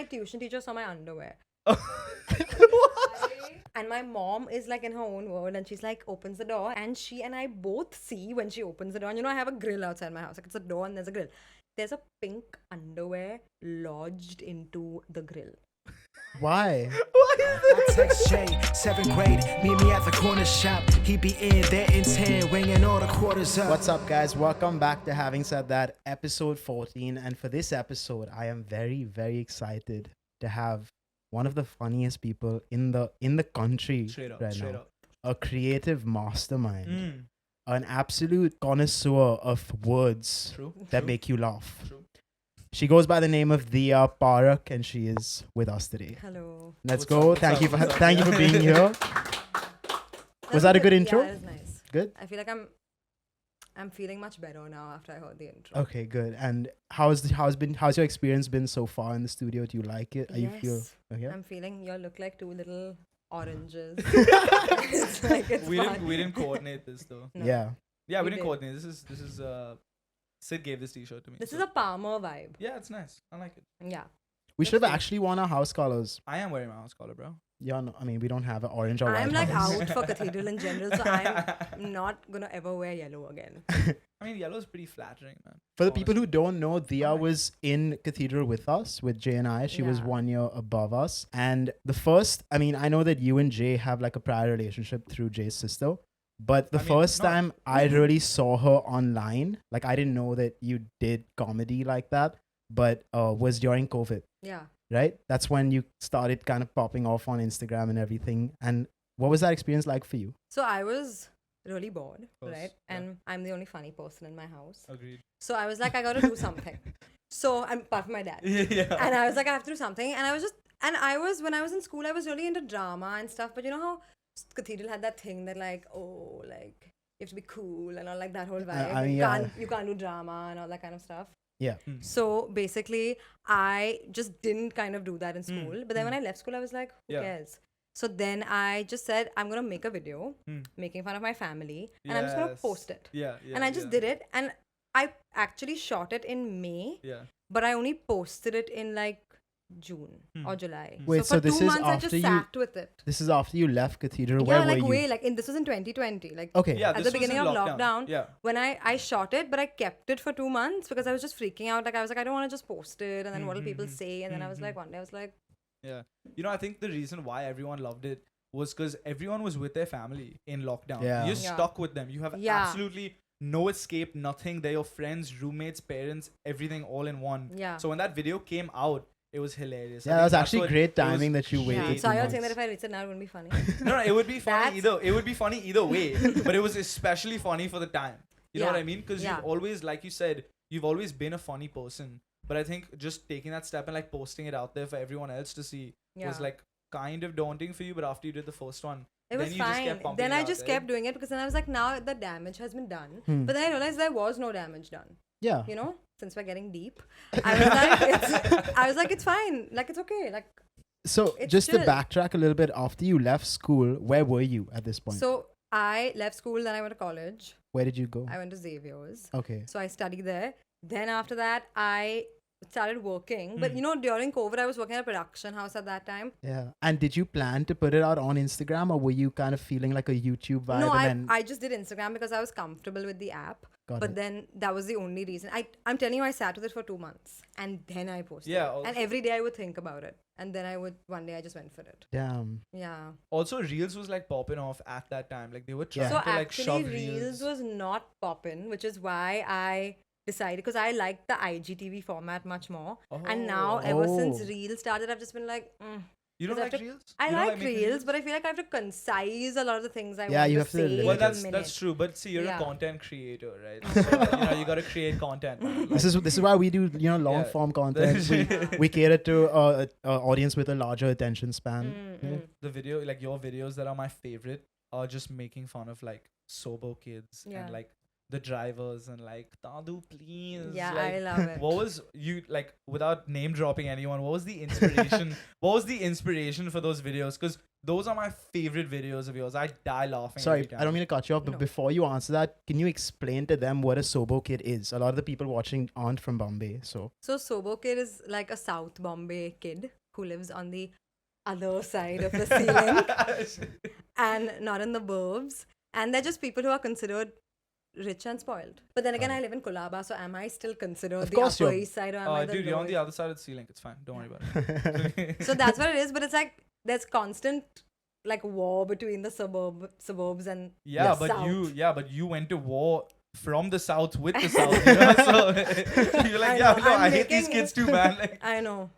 my tuition teacher saw my underwear. And my mom is like in her own world and she's like opens the door and she and I both see when she opens the door. And you know, I have a grill outside my house. Like it's a door and there's a grill. There's a pink underwear lodged into the grill. Why? I text Jay, 7th grade, meet me at the corner shop. He be in there in 10, ringing all the quarters up. What's up, guys? Welcome back to Having Said That, episode 14. And for this episode, I am very, very excited to have one of the funniest people in the country right now. A creative mastermind. An absolute connoisseur of words that make you laugh. True. She goes by the name of Diya Parak, and she is with us today. Hello. Let's What's go. up? Thank you for being here. That Was that a good Yeah, intro? it was nice. Good. I feel like I'm feeling much better now after I heard the intro. Okay, good. And how's your experience been so far in the studio? Do you like it? Are you feel? Yes. Okay. I'm feeling you all look like two little oranges. It's like it's We fun. didn't coordinate this though. No. Yeah. Yeah, We we didn't did. coordinate. This is Sid gave this t-shirt to me. This so- is a Palmer vibe. Yeah, it's nice. I like it. Yeah. We should have Let's see. actually worn our house colors. I am wearing my house collar, bro. Yeah, no, I mean, we don't have an orange or white. I'm like house. out for cathedral in general, so I'm not gonna ever wear yellow again. I mean, yellow is pretty flattering, man. For the people who Honestly. don't know, Diya Alright. was in cathedral with us, with Jay and I. She was Yeah. 1 year above us. And the first, I mean, I know that you and Jay have like a prior relationship through Jay's sister. But the I mean, first no. time I really saw her online, like I didn't know that you did comedy like that, but was during COVID, Yeah. right? That's when you started kind of popping off on Instagram and everything. And what was that experience like for you? So I was really bored, Course, right? yeah. And I'm the only funny person in my house. Agreed. So I was like, I gotta do something. So I'm apart from my dad. Yeah. And I was like, I have to do something. And I was when I was in school, I was really into drama and stuff. But you know how cathedral had that thing that like, oh, like you have to be cool and all like that whole vibe. I mean, yeah. You can't do drama and all that kind of stuff. Yeah. So basically, I just didn't kind of do that in school. But then when I left school, I was like, who Yeah. cares? So then I just said, I'm gonna make a video making fun of my family, and I'm just gonna Yes. post it. Yeah. And I just did it, and I actually shot it in May, Yeah. but I only posted it in like June or July. Wait, so so for this 2 is months I after just you- sat with it. This is after you left cathedral. Yeah, Where like were you? like this was in 2020. Like Okay. Yeah. at this the was beginning in of lockdown, Yeah. when I shot it, but I kept it for 2 months because I was just freaking out. Like I was like, I don't want to just post it, and then what will people say? And then I was like, one day I was like, Yeah. You know, I think the reason why everyone loved it was because everyone was with their family in lockdown. Yeah. You're Yeah. stuck with them. You have Yeah. absolutely no escape, nothing. They're your friends, roommates, parents, everything all in one. Yeah. So when that video came out, it was hilarious. Yeah, I that think was that's actually what- great it was timing that you waited. yeah. great. So 2 you're saying that months. if I reach it now, it wouldn't be funny. No, it would be funny That's- either. It would be funny either way, but it was especially funny for the time. You know what Yeah. I mean? Because Yeah. you've always, like you said, you've always been a funny person. But I think just taking that step and like posting it out there for everyone else to see Yeah. was like kind of daunting for you. But after you did the first one, It then was you just fine. kept pumping Then it I out, just right? kept doing it because then I was like, now the damage has been done. Hmm. But then I realized there was no damage done. Yeah. You know, since we're getting deep, I was like, it's fine. Like it's okay. Like So It's just to chill. backtrack a little bit, after you left school, where were you at this point? so. I left school. Then I went to college. Where did you go? I went to Xavier's. Okay. So I studied there. Then after that, I started working. But you know, during COVID, I was working at a production house at that time. Yeah. And did you plan to put it out on Instagram, or were you kind of feeling like a YouTube vibe? No, and then I just did Instagram because I was comfortable with the app. Got But it. then that was the only reason. I'm telling you, I sat with it for 2 months and then I posted Yeah, it. also- And every day I would think about it. And then one day I just went for it. Damn. Yeah. Also, Reels was like popping off at that time. Like they were trying So to like actually, shove Reels was not poppin', which is why I decided, because I liked the IGTV format much more. And now, ever since Oh. Reels started, I've just been like, You don't 'cause I like have to- Reels? I You don't like making Reels, but I feel like I have to concise a lot of the things I Yeah, want you to have to say limit Well, it. in a that's minute. true. But see, you're Yeah. a content creator, right? So, you know, you gotta create content. Man. This is why we do long form content. We cater to a audience with a larger attention span. Yeah. The video, like your videos that are my favorite, are just making fun of like Sobo Kids Yeah. and like the drivers and like Tadu, please. Yeah, like, I love it. What was you like without name dropping anyone? What was the inspiration? What was the inspiration for those videos? Because those are my favorite videos of yours. I die laughing. Sorry, every time. I don't mean to cut you off, but No. before you answer that, can you explain to them what a Sobo Kid is? A lot of the people watching aren't from Bombay, so. So Sobo Kid is like a South Bombay kid who lives on the other side of the ceiling and not in the burbs. And they're just people who are considered rich and spoiled. But then again, I live in Colaba, so am I still considered the course Upper you're- East Side or am I the Dude, you're Lower on the East? other side of the ceiling. It's fine. Don't worry about it. So that's what it is. But it's like there's constant like war between the suburbs and Yeah, the South. but you went to war from the South with the South. You know? So you're like, I know, I I'm hate these making- kids too, man. Like, I know.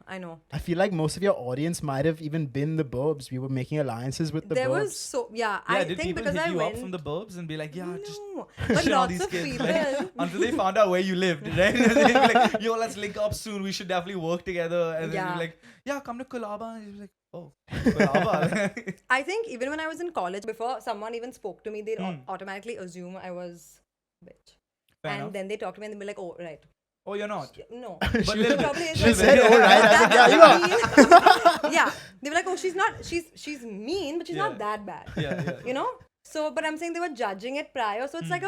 I feel like most of your audience might have even been the burbs. We were making alliances with the There burbs. was so yeah, I did think people because hit I you went up from the burbs and be like, yeah, just no, but shit on lots these of kids, people. like, until they found out where you lived, right? They'd be like, yo, let's link up soon. We should definitely work together. And then Yeah. you're like, yeah, come to Colaba. And you're like, oh, Colaba. I think even when I was in college, before someone even spoke to me, they'd Hmm. automatically assume I was a bitch. Fair And enough. then they talk to me and they'd be like, oh, right. Oh, you're not. No. But It little bit. probably is She like- said, "Oh, right." I was like, "Yeah, you are. Yeah. They were like, oh, she's mean, but she's Yeah. not that bad. Yeah. You know? So, but I'm saying they were judging it prior. So it's like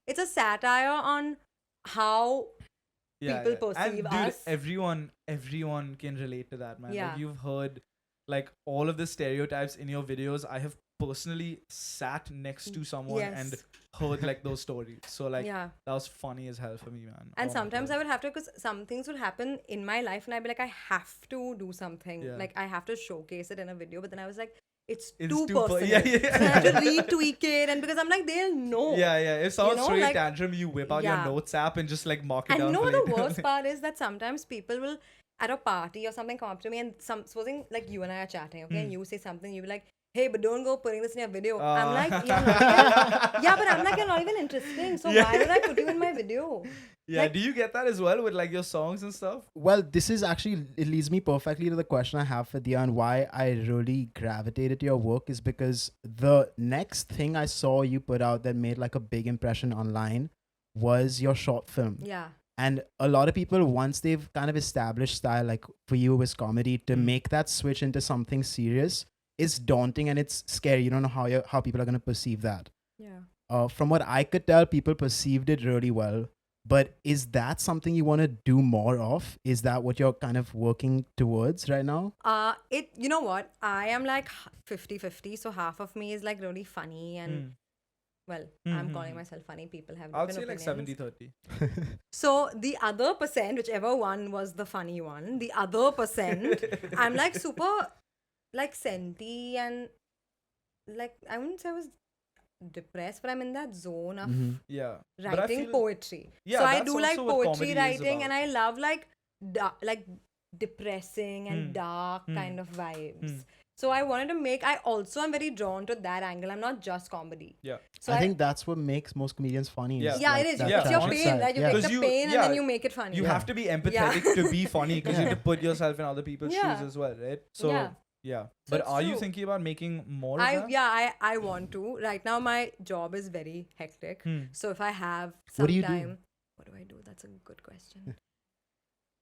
it's a satire on how people perceive and dude, us. everyone can relate to that, man. Yeah. Like, you've heard like all of the stereotypes in your videos. I have personally sat next to someone Yes. and heard like those stories. So like Yeah. that was funny as hell for me, man. And Oh my sometimes God. I would have to, because some things would happen in my life and I'd be like, I have to do something. Yeah. Like, I have to showcase it in a video. But then I was like, it's It's too too personal. yeah. So I have to retweak it. And because I'm like, they'll know. Yeah. If someone's know, throwing like- a tantrum, you whip out Yeah. your notes app and just like mark it And down. you know for what the later. worst part is? That sometimes people will, at a party or something, come up to me and supposing like you and I are chatting, okay? And you say something, you'll be like, hey, but don't go putting this in your video. I'm like, you're not even, yeah, but I'm like, you're not even interesting. So why would I put you in my video? Yeah, Like- do you get that as well with like your songs and stuff? Well, this is actually, it leads me perfectly to the question I have for Diya, and why I really gravitated to your work is because the next thing I saw you put out that made like a big impression online was your short film. Yeah. And a lot of people, once they've kind of established style, like for you it was comedy, to make that switch into something serious is daunting and it's scary. You don't know how people are going to perceive that. Yeah. From what I could tell, people perceived it really well. But is that something you want to do more of? Is that what you're kind of working towards right now? You know what? I am like 50-50. So half of me is like really funny and well, I'm calling myself funny. People have I would different say like opinions. 70-30. So the other percent, whichever one was the funny one, the other percent, I'm like super like senti and like I wouldn't say I was depressed, but I'm in that zone of Yeah. But I writing feel- poetry. Yeah, so I that's do like also what poetry comedy is writing and about. I love like depressing and dark kind of vibes. So I wanted to make, I also am very drawn to that angle. I'm not just comedy. Yeah. So I think that's what makes most comedians funny. Yeah. yeah, like it is. that It's your tragic pain, side. right? You Yeah. take Because the you- pain and yeah, then you make it funny. You have to be empathetic to be funny because you Yeah. need to put yourself in other people's Yeah. shoes as well, right? So Yeah. So But it's are you true. thinking about making more of that? I want to. Right now my job is very hectic. So if I have some What do you do? time, what do I do? That's a good question.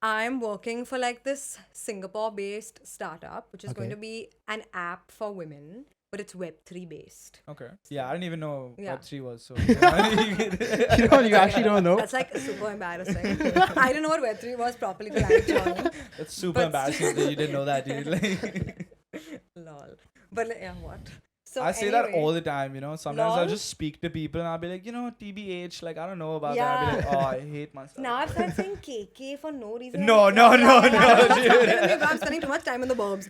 I'm working for like this Singapore-based startup, which is going Okay. to be an app for women, but it's Web3 based. Okay. Yeah, I didn't even know Yeah. Web3 was. So You actually don't know? That's like super embarrassing. I didn't know what Web3 was properly till I joined. That's super But- embarrassing that you didn't know that, dude. Like, Lol. But yeah, what? So I say that anyway, all the time, you know. Sometimes I'll Lol. just speak to people and I'll be like, TBH, like, I don't know about that. Yeah. I'll be like, oh, I hate myself. Now I've started saying KK for no reason. No, I'm no, like, no, yeah, no, I'm not dude. spending- I'm spending too much time in the burbs.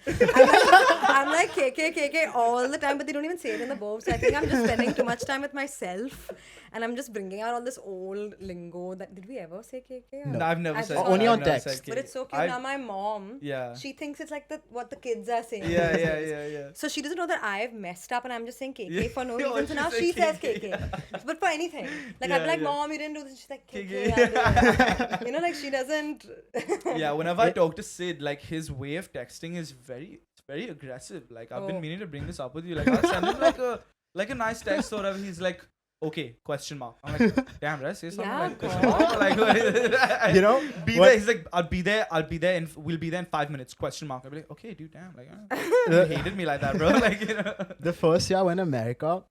I'm like KK all the time, but they don't even say it in the burbs. So I think I'm just spending too much time with myself, and I'm just bringing out all this old lingo. That did we ever say KK? No, I've never I've said just- Only I've on never text. said But it's so cute. I've- Now my mom, Yeah. she thinks it's like what the kids are saying. Yeah, these yeah, days. yeah. So she doesn't know that I've messed up and I'm just saying KK Yeah. for no Oh, reason. So she now said she says KK, KK. But for anything. Like I'd Yeah, be like, yeah. Mom, you didn't do this. She's like, KK. KK. I'll do it." You know, like she doesn't. Yeah, whenever I talk to Sid, like his way of texting is very aggressive. Like I've been Oh. meaning to bring this up with you. Like I'll send him like a nice text or whatever. He's like, okay, question mark. I'm like, damn, right? Say something Yeah, like question God. mark. Like, You know, be what- there. He's like, I'll be there. We'll be there in 5 minutes. Question mark. I'll be like, okay, dude, damn. Like, you hated me like that, bro. Like, you know. the first year I went to America,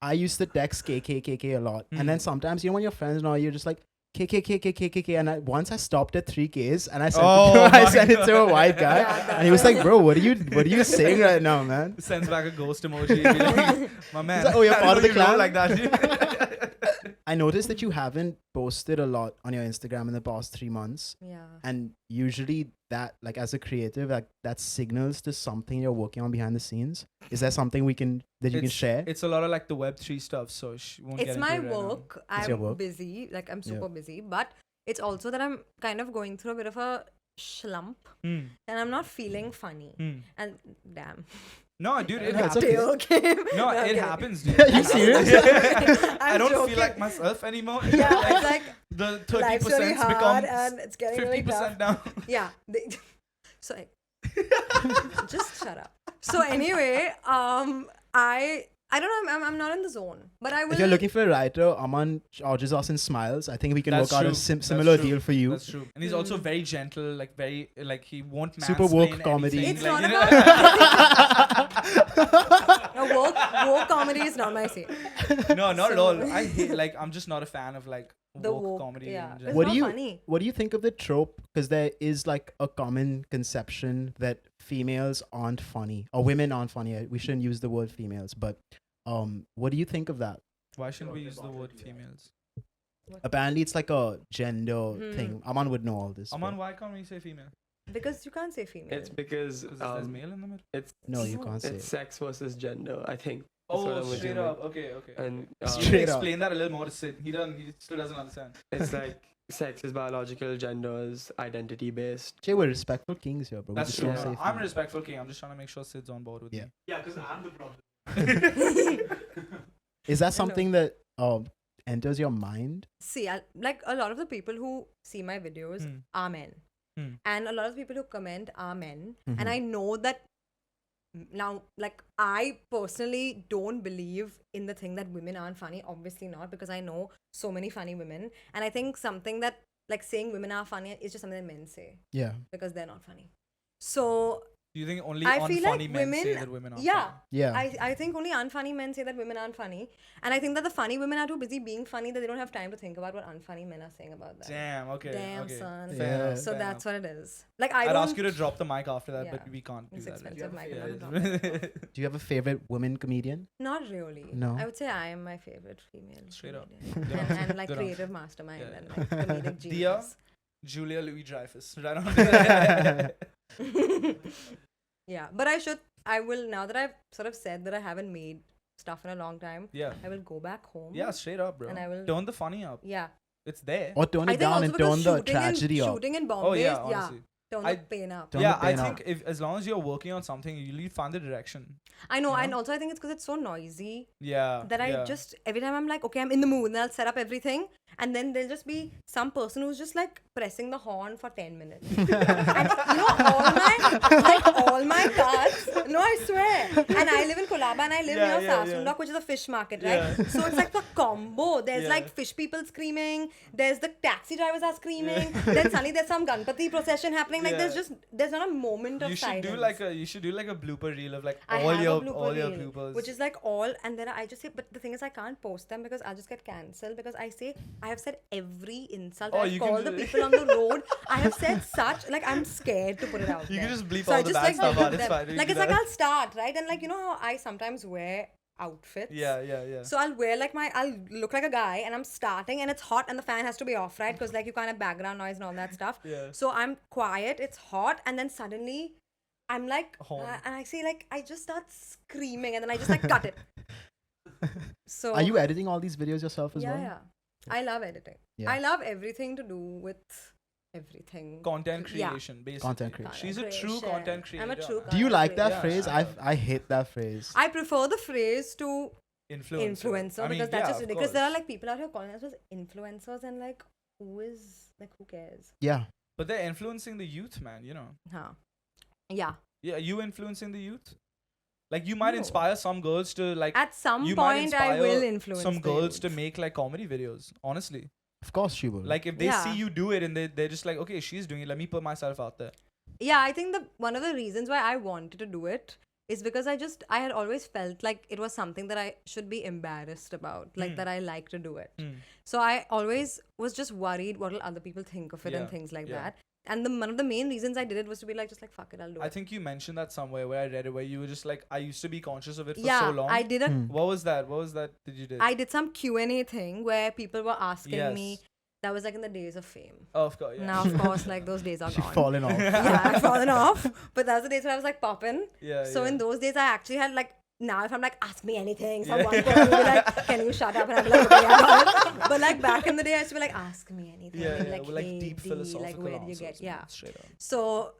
I used to text KKKK a lot. And then sometimes, you know, when your friends know, you're just like, KKKKKKK. And once I stopped at 3Ks and I sent, I sent it to a white guy. Yeah, And he was like, bro, what are you saying right now, man? Sends back a ghost emoji. Be like, my man. like, oh, you're I part of didn't the know you roll clan? like that. I noticed that you haven't posted a lot on your Instagram in the past 3 months. Yeah. And usually that, like, as a creative, like, that signals to something you're working on behind the scenes. Is there something you can share? It's a lot of like the Web3 stuff, so won't get It's into my it right now. work. It's your I'm work. busy. Like, I'm super busy. But it's also that I'm kind of going through a bit of a slump. Hmm. And I'm not feeling funny. Hmm. And damn. No, dude, it No, it's happens. okay. Okay. No, I'm it kidding. happens, dude. Are you serious? I I'm don't joking. feel like myself anymore. Yeah, it's like the life's really 30% hard becomes and it's getting really tough. 50% down. Yeah. So just shut up. So anyway, I don't know. I'm not in the zone, but I will. If you're looking for a writer, Aman charges us in smiles. I think we can That's work out true. a That's similar true. deal for you. That's true. And he's also very gentle, like very, like he won't Super woke mansplain comedy. anything, It's like, not you know? about no, woke comedy is not my scene. No, not at So- all. I hate, like, I'm just not a fan of like The woke woke, comedy. yeah. in It's general. What not do you funny. What do you think of the trope? Because there is like a common conception that females aren't funny or women aren't funny. We shouldn't use the word females, but what do you think of that? Why shouldn't we use the word females? Apparently, it's like a gender Hmm. thing. Aman would know all this. Aman, but- why can't we say female? Because you can't say female. It's because Because there's male in the middle. it's No, you can't say. it's sex versus gender. I think. That's what I'm Oh, straight assuming. up. Okay, okay. And You Straight can up. explain that a little more to Sid. He still doesn't understand. it's like sex is biological, gender is identity based. Jay, we're respectful kings here, bro. We That's just true. don't say I'm a female. respectful king. I'm just trying to make sure Sid's on board with Yeah. me. Yeah, because I'm the problem. Is that something that enters your mind? See, like a lot of the people who see my videos Hmm. are men. Hmm. And a lot of people who comment are men. Mhm. And I know that now, like, I personally don't believe in the thing that women aren't funny. Obviously not, because I know so many funny women. And I think something that, like, saying women are funny is just something that men say Yeah. because they're not funny. So Do you think only I feel like unfunny men say women- that women are yeah. funny? Yeah. I think only unfunny men say that women aren't funny. And I think that the funny women are too busy being funny that they don't have time to think about what unfunny men are saying about that. Damn, okay. Damn, okay. son. Fair Yeah. enough, So fair that's enough. what it is. Like, I I'd don't ask you to drop the mic after that, Yeah. but we can't do It's that. expensive mic, Yeah, I'm it's- not Do you have a favorite woman comedian? Not really. No. I would say I am my favorite female. Straight up. comedian. Good and, answer. like Good creative mastermind Yeah. and like comedic Diya? genius. Julia Louis Dreyfus. Right on. Yeah, but I will, now that I've sort of said that I haven't made stuff in a long time, Yeah. I will go back home. Yeah, straight up, bro. And I will- Turn the funny up. Yeah. It's there. Or tone I it think down also and because turn the tragedy up. shooting in Bombay, Oh yeah, honestly. turn I- the pain up. Turn Yeah, the I pain up. think if as long as you're working on something, you find the direction. I know, you and know? also I think it's because it's so noisy Yeah. that I yeah. just, every time I'm like, okay, I'm in the mood, and I'll set up everything, and then there'll just be some person who's just like pressing the horn for 10 minutes. And you know, all my cards, no, I swear. And I live in Kolaba and I live Yeah, near yeah, Sasundok, yeah. which is a fish market, right? Yeah. So it's like the combo. There's Yeah. like fish people screaming, there's the taxi drivers are screaming, then suddenly there's some Ganpati procession happening. Like Yeah. there's not a moment of you should silence. do like a blooper reel of like I all have a your blooper reel, bloopers. which is like all, and then I just say, but the thing is, I can't post them because I'll just get cancelled because I have said every insult. Oh, I've you can called the just- people on the road. I have said such, like, I'm scared to put it out You there. can just bleep So all I the just bad like stuff delete out. It's them. fine. You Like, can it's do like that. I'll start, right? And like, you know how I sometimes wear outfits? Yeah. So I'll wear like I'll look like a guy and I'm starting and it's hot and the fan has to be off, right? Because like you can't have background noise and all that stuff. Yeah. So I'm quiet, it's hot, and then suddenly I'm like, Horn. and I say like, I just start screaming and then I just like cut it. So Are you editing all these videos yourself as yeah, well? yeah. I love editing. Yeah. I love everything to do with everything. Content Yeah. creation, basically. Content creation. She's a true Creation. content creator. I'm a true Do you like that Yeah, phrase? sure. I hate that phrase. I prefer the phrase to influencer. influencer because that's just ridiculous. There are like people out here calling us influencers and like who cares? Yeah. But they're influencing the youth, man. You know. Huh. Yeah. Yeah, you influencing the youth. Like you might No. inspire some girls to like. At some you might point, I inspire will influence some the girls to youth. make like comedy videos. Honestly, Of course she will. like if they Yeah. see you do it and they're just like, okay, she's doing it. Let me put myself out there. Yeah, I think one of the reasons why I wanted to do it is because I had always felt like it was something that I should be embarrassed about, like that I like to do it. So I always was just worried what will other people think of it and Yeah, things like yeah. that. And one of the main reasons I did it was to be like, just like, fuck it, I'll do I it. think you mentioned that somewhere where I read it, where you were just like, I used to be conscious of it for Yeah, so long. I did a What was that? What was that? Did you do? I did some Q&A thing where people were asking Yes. me. That was like in the days of fame. Oh, of course. Yeah. Now, of course, like those days are She gone. fallen off. Yeah, I've fallen off. But that was the days where I was like popping. Yeah. So yeah. in those days, I actually had like, now if I'm like, ask me anything, someone will be like, can you shut up? And I'm like, okay, I got it. But like back in the day, I used to be like, ask me anything. Yeah, Like, well, like hey, deep D, philosophical like, where did you answers, get? man, Yeah. straight up. So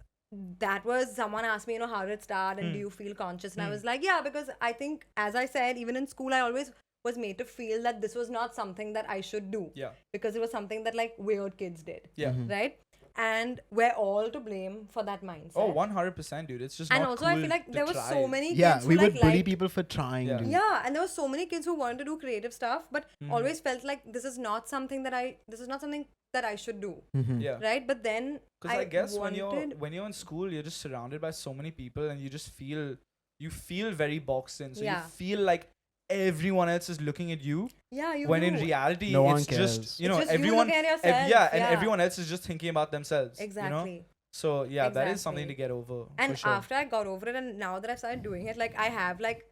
that was, someone asked me, how did it start and do you feel conscious? And I was like, yeah, because I think, as I said, even in school, I always was made to feel that this was not something that I should do. Yeah. Because it was something that like weird kids did. Yeah. Right? And we're all to blame for that mindset. Oh, 100%, dude. It's just And not also, cool I feel like to there were try so it. many Yeah, kids we who would like bully liked- people for trying. Yeah. dude. Yeah, and there were so many kids who wanted to do creative stuff, but Mm-hmm. always felt like this is not something that I should do, Yeah. right? But then Because I guess wanted, when you're in school, you're just surrounded by so many people, and you feel very boxed in. So Yeah. you feel like everyone else is looking at you. yeah, you When do. in reality, No one it's just cares. you know It's just you everyone. looking at yourself, and yeah. everyone else is just thinking about themselves. Exactly. You know? So yeah, that is something to Exactly. get over. And for sure. after I got over it, and now that I've started doing it, like I have like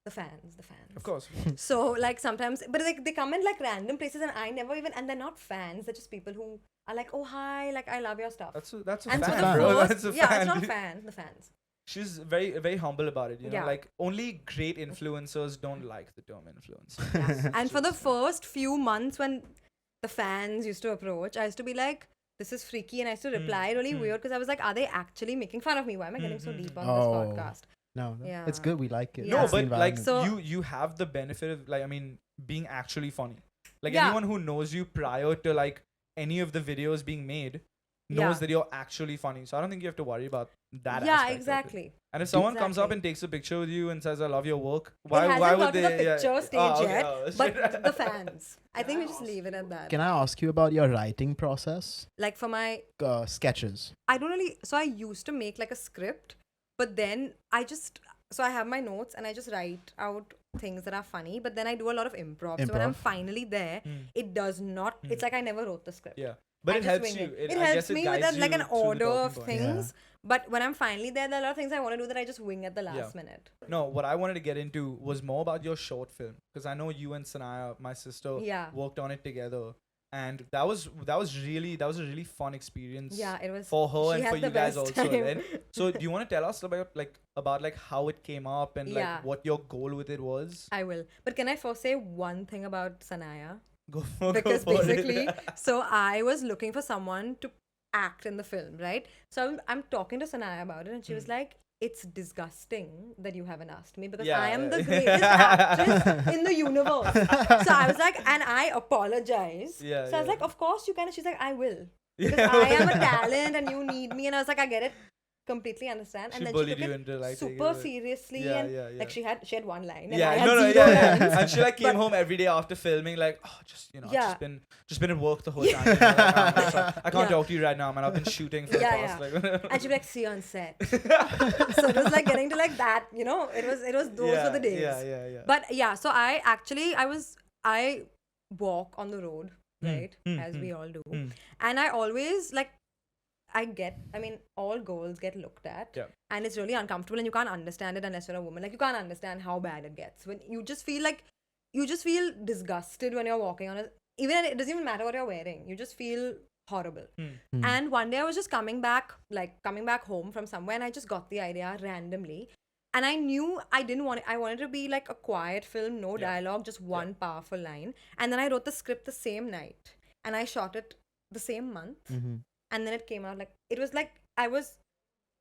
the fans. Of course. So like sometimes, but like they come in like random places, and I never even, and they're not fans. They're just people who are like, oh hi, like I love your stuff. That's a and fan, so the bro. first, That's a yeah, fan. it's not dude. fan, the fans. She's very, very humble about it. You know, Yeah. like only great influencers don't like the term influencer. And for the first few months when the fans used to approach, I used to be like, this is freaky. And I used to reply really weird because I was like, are they actually making fun of me? Why am I getting so deep on Oh. this podcast? No, Yeah. it's good. We like it. Yeah. No, It's the but like environment. So- you have the benefit of like being actually funny. Like Yeah. anyone who knows you prior to like any of the videos being made knows Yeah. that you're actually funny. So I don't think you have to worry about that. Yeah, aspect of it. exactly. And if someone comes up Exactly. and takes a picture with you and says I love your work, It why hasn't would got to they? the picture stage Oh, okay. yet, Oh, but the fans. I think we just leave it at that. Can I ask you about your writing process? Like for my, Sketches. I don't really, so I used to make like a script, but then so I have my notes and I just write out things that are funny, but then I do a lot of improv. So when I'm Improv. finally there, it does not, it's like I never wrote the script. Yeah. But I it just helps wing you. It I helps guess it me with guides like an you through the order of talking points. things. But when I'm finally there are a lot of things I want to do that I just wing at the last minute. No, what I wanted to get into was more about your short film, because I know you and Sanaya, my sister, Yeah. worked on it together, and that was a really fun experience. Yeah, it was for her she and had for the you guys best also. time. Then, so do you want to tell us about how it came up and Yeah. like what your goal with it was? I will. But can I first say one thing about Sanaya? Go Because for it. basically, so I was looking for someone to act in the film, right? So I'm talking to Sanaya about it, and she was like, it's disgusting that you haven't asked me because Yeah, I am yeah. the greatest actress in the universe. So I was like, and I apologize. Yeah, So I was yeah. like, of course you can. And she's like, I will. Because I am a talent and you need me. And I was like, I get it. Completely understand. She And then bullied she took you it into, like, taking super it. seriously. Yeah, and yeah, yeah. like she had one line. And I Yeah, had no, zero yeah. lines. And she like came But- home every day after filming, like, oh, I've Yeah. just been at work the whole time. You know, like, I can't Yeah. talk to you right now, man. I've been shooting for the Yeah, past like. And she'd be like, see you on set. So it was like getting to like that, you know, it was those were the days. Yeah. But yeah, so I walk on the road, right? As we all do. And I always like all girls get looked at. Yeah. And it's really uncomfortable and you can't understand it unless you're a woman. Like you can't understand how bad it gets. When you just feel disgusted when you're walking on it. Even it doesn't even matter what you're wearing. You just feel horrible. And one day I was just coming back home from somewhere and I just got the idea randomly. And I knew I wanted to be like a quiet film, no dialogue, just one powerful line. And then I wrote the script the same night and I shot it the same month. And then it came out it was like I was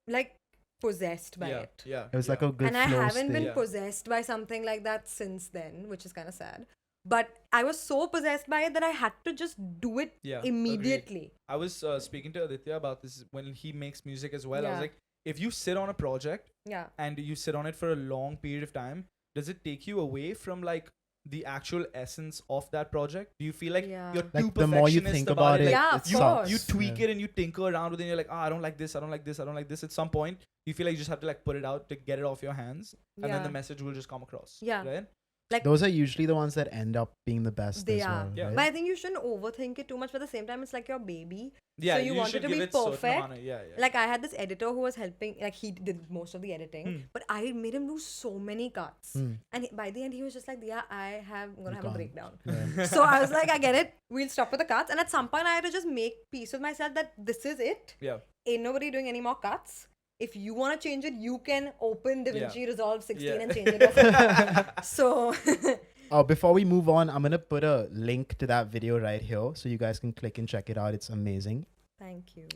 like possessed by it. Yeah. It was like a good And I flow haven't state. been Yeah. possessed by something like that since then, which is kind of sad. But I was so possessed by it that I had to just do it Yeah, immediately. I was speaking to Aditya about this when he makes music as well. I was Yeah. like, if you sit on a project Yeah. and you sit on it for a long period of time, does it take you away from like the actual essence of that project? Do you feel like Yeah. you're Like too the more you perfectionist think about it, like, Yeah, it of you, course. you sucks. tweak Yeah. it and you tinker around with it and you're like, I don't like this, I don't like this, I don't like this. At some point, you feel like you just have to like put it out to get it off your hands, and then Yeah. the message will just come across. Yeah. Right? Those are usually the ones that end up being the best They as are. well. Yeah. Right? But I think you shouldn't overthink it too much. But at the same time, it's like your baby. Yeah, So you want it should to give be it certain perfect. amount of- yeah. Like I had this editor who was helping. Like he did most of the editing, Hmm. but I made him do so many cuts. Hmm. And by the end, he was just like, "Yeah, I'm gonna have a Gone. breakdown." Yeah. So I was like, "I get it. We'll stop with the cuts." And at some point, I had to just make peace with myself that this is it. Yeah. Ain't nobody doing any more cuts. If you want to change it, you can open DaVinci Yeah. Resolve 16 Yeah. and change it. Yourself. So Before we move on, I'm gonna put a link to that video right here so you guys can click and check it out. It's amazing. thank you.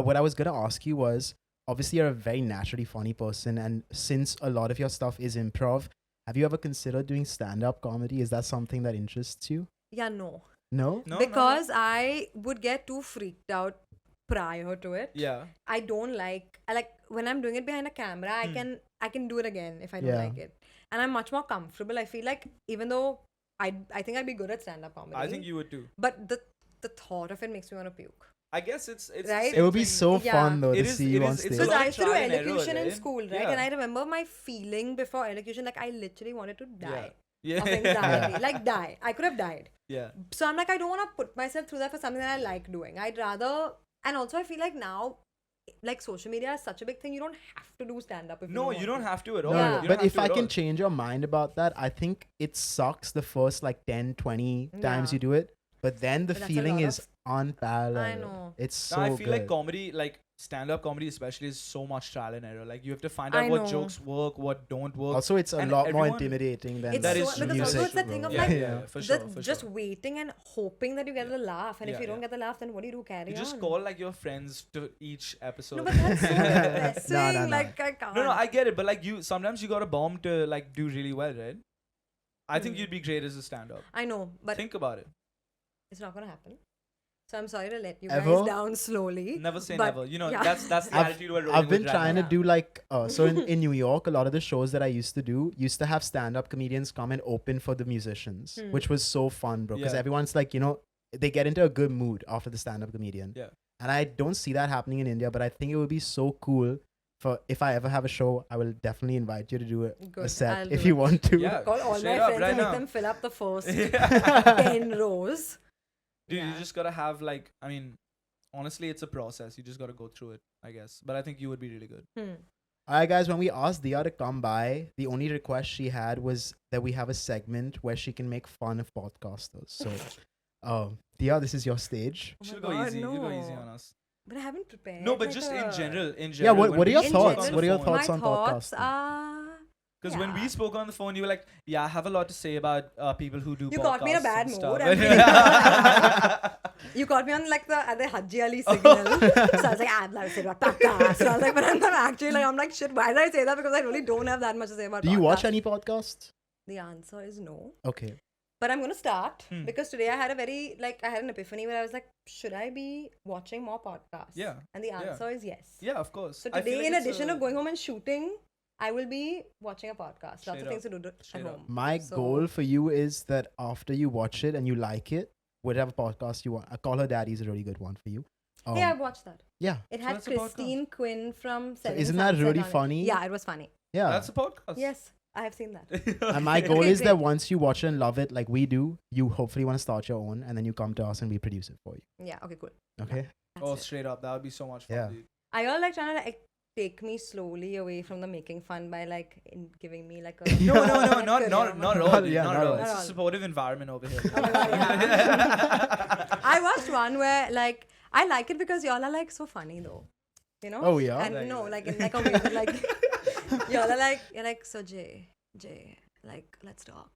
What I was gonna ask you was, obviously you're a very naturally funny person, and since a lot of your stuff is improv, have you ever considered doing stand-up comedy? Is that something that interests you? Yeah, no. No. No, Because I would get too freaked out prior to it. Yeah. I don't like when I'm doing it behind a camera, I can do it again if I don't Yeah. like it. And I'm much more comfortable. I feel like even though I think I'd be good at stand up comedy. I think you would too. But the thought of it makes me want to puke. I guess it's Right? the It same would be thing. so Yeah. fun though It to is- see it you is- on it's a stage. Because lot I of used to do trial and error, elocution in right? school, right? Yeah. And I remember my feeling before elocution, like I literally wanted to die Yeah. of anxiety. Like die. I could have died. Yeah. So I'm like, I don't want to put myself through that for something that I like doing. I'd rather, and also I feel like now, like social media is such a big thing. You don't have to do stand up if No, you don't want have to at all. No, Yeah. no, You don't but have if to I at can all. change your mind about that, I think it sucks the first like 10, 20 times Yeah. you do it. But then the But that's a feeling lot is unparalleled. I know. It's so No, I feel like good. comedy, like stand-up comedy especially, is so much trial and error. Like you have to find I out what know. jokes work, what don't work. Also, it's a and lot more everyone- intimidating than It's That so, is true. because music. also it's that thing of yeah, like yeah, for sure, for just sure. waiting and hoping that you get the laugh, and if Yeah, you don't yeah. get the laugh, then what do you do? Carry You just on. call like your friends to each episode. No, but that's so depressing. No. Like I can't. No, I get it, but like you, sometimes you got a bomb to like do really well, right? I think Hmm. you'd be great as a stand-up. I know, but Think about it. it's not gonna happen. So I'm sorry to let you Ever? guys down slowly. Never say But, never. You know, yeah. that's the I've- attitude we're rolling I've been with right trying now. to do like so in New York, a lot of the shows that I used to do used to have stand-up comedians come and open for the musicians, Hmm. which was so fun, bro. Because Yeah. everyone's like, they get into a good mood after the stand-up comedian. Yeah. And I don't see that happening in India, but I think it would be so cool. For if I ever have a show, I will definitely invite you to do a Good, set I'll if do you it. want to. Yeah. Call all my Straight up, friends right and make now. them fill up the first Yeah. 10 rows. Dude, you Yeah. just gotta have like, I mean, honestly, it's a process. You just gotta go through it, I guess. But I think you would be really good. Alright, guys, when we asked Diya to come by, the only request she had was that we have a segment where she can make fun of podcasters. So, Diya, this is your stage. Oh my Should God, go easy. You go easy no. on us. But I haven't prepared. No, but like just a- in general. Yeah, what when are your we In spoke thoughts? on the What are your phone- thoughts My on thoughts podcasting? are... Because when we spoke on the phone, you were like, "Yeah, I have a lot to say about people who do." You caught me in a podcasts bad and mood. stuff." I'm feeling You caught me on like the Haji Ali signal. So I was like, I'd love to say about podcasts. So I was like, but I'm not actually like, I'm like, shit, why did I say that? Because I really don't have that much to say about Do you watch podcasts. any podcasts? The answer is no. Okay. But I'm going to start Hmm. because today I had I had an epiphany where I was like, should I be watching more podcasts? Yeah, And the yeah. answer is yes. Yeah, of course. So I feel today, like in it's addition a- of going home and shooting, I will be watching a podcast. Straight Lots of up. things to do at Straight up. home. My So- goal for you is that after you watch it and you like it, whatever podcast you want, I Call Her Daddy is a really good one for you. Hey, I watched that. Yeah. It So had that's a podcast. Christine Quinn from Seven isn't that Sunset really on it. funny? Yeah, it was funny. Yeah. That's a podcast. Yes, I have seen that. And my goal Okay, is that great. once you watch it and love it like we do, you hopefully want to start your own and then you come to us and we produce it for you. Yeah, okay, cool. Okay? That's Oh, it. straight up, that would be so much fun. Yeah. Dude. Are y'all like trying to like take me slowly away from the making fun by like giving me like a No, not at all. Not Dude, at not all. at all. It's Not a all. supportive environment over here. Oh my God, yeah. I watched one where like I like it because y'all are like so funny though. You know? Oh, yeah? And Like- no, like in like a way that like y'all are like you're like, so Jay, like let's talk.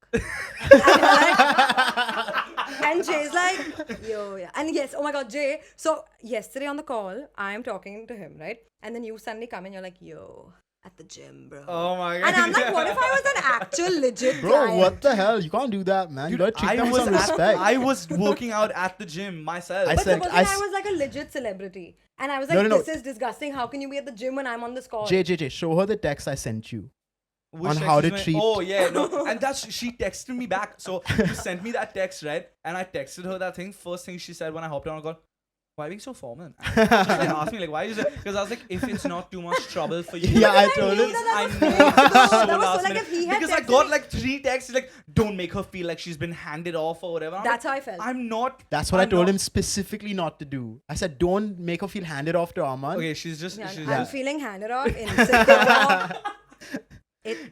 And Jay's like, yo, yeah. And yes, oh my God, Jay. So yesterday on the call, I am talking to him, right? And then you suddenly come in, you're like, yo. at the gym, bro. Oh my god. And I'm like, what if I was an actual legit Bro, client? what the hell? You can't do that, man. You gotta treat them with some respect. I was working out at the gym myself. I But said- supposing I was like a legit celebrity. And I was like, No. this is disgusting. How can you be at the gym when I'm on this call? JJ, show her the text I sent you. Which on text how is to my- treat- Oh yeah, no, and that's she texted me back. So you sent me that text, right? And I texted her that thing. First thing she said when I hopped on, I got, "Why are you being so formal?" She just like asked me like, "Why is it?" Because I was like, "If it's not too much trouble for you." Yeah, I Because told knew him. that I was know. fake, though. So That was last so like minute. if he had Because I texted got me- like 3 texts like, "Don't make her feel like she's been handed off or whatever." I'm That's like, how I felt. I'm not. That's what I'm I told not- him specifically not to do. I said, don't make her feel handed off to Aman. Okay, she's just. Yeah, she's I'm feeling handed off insecure.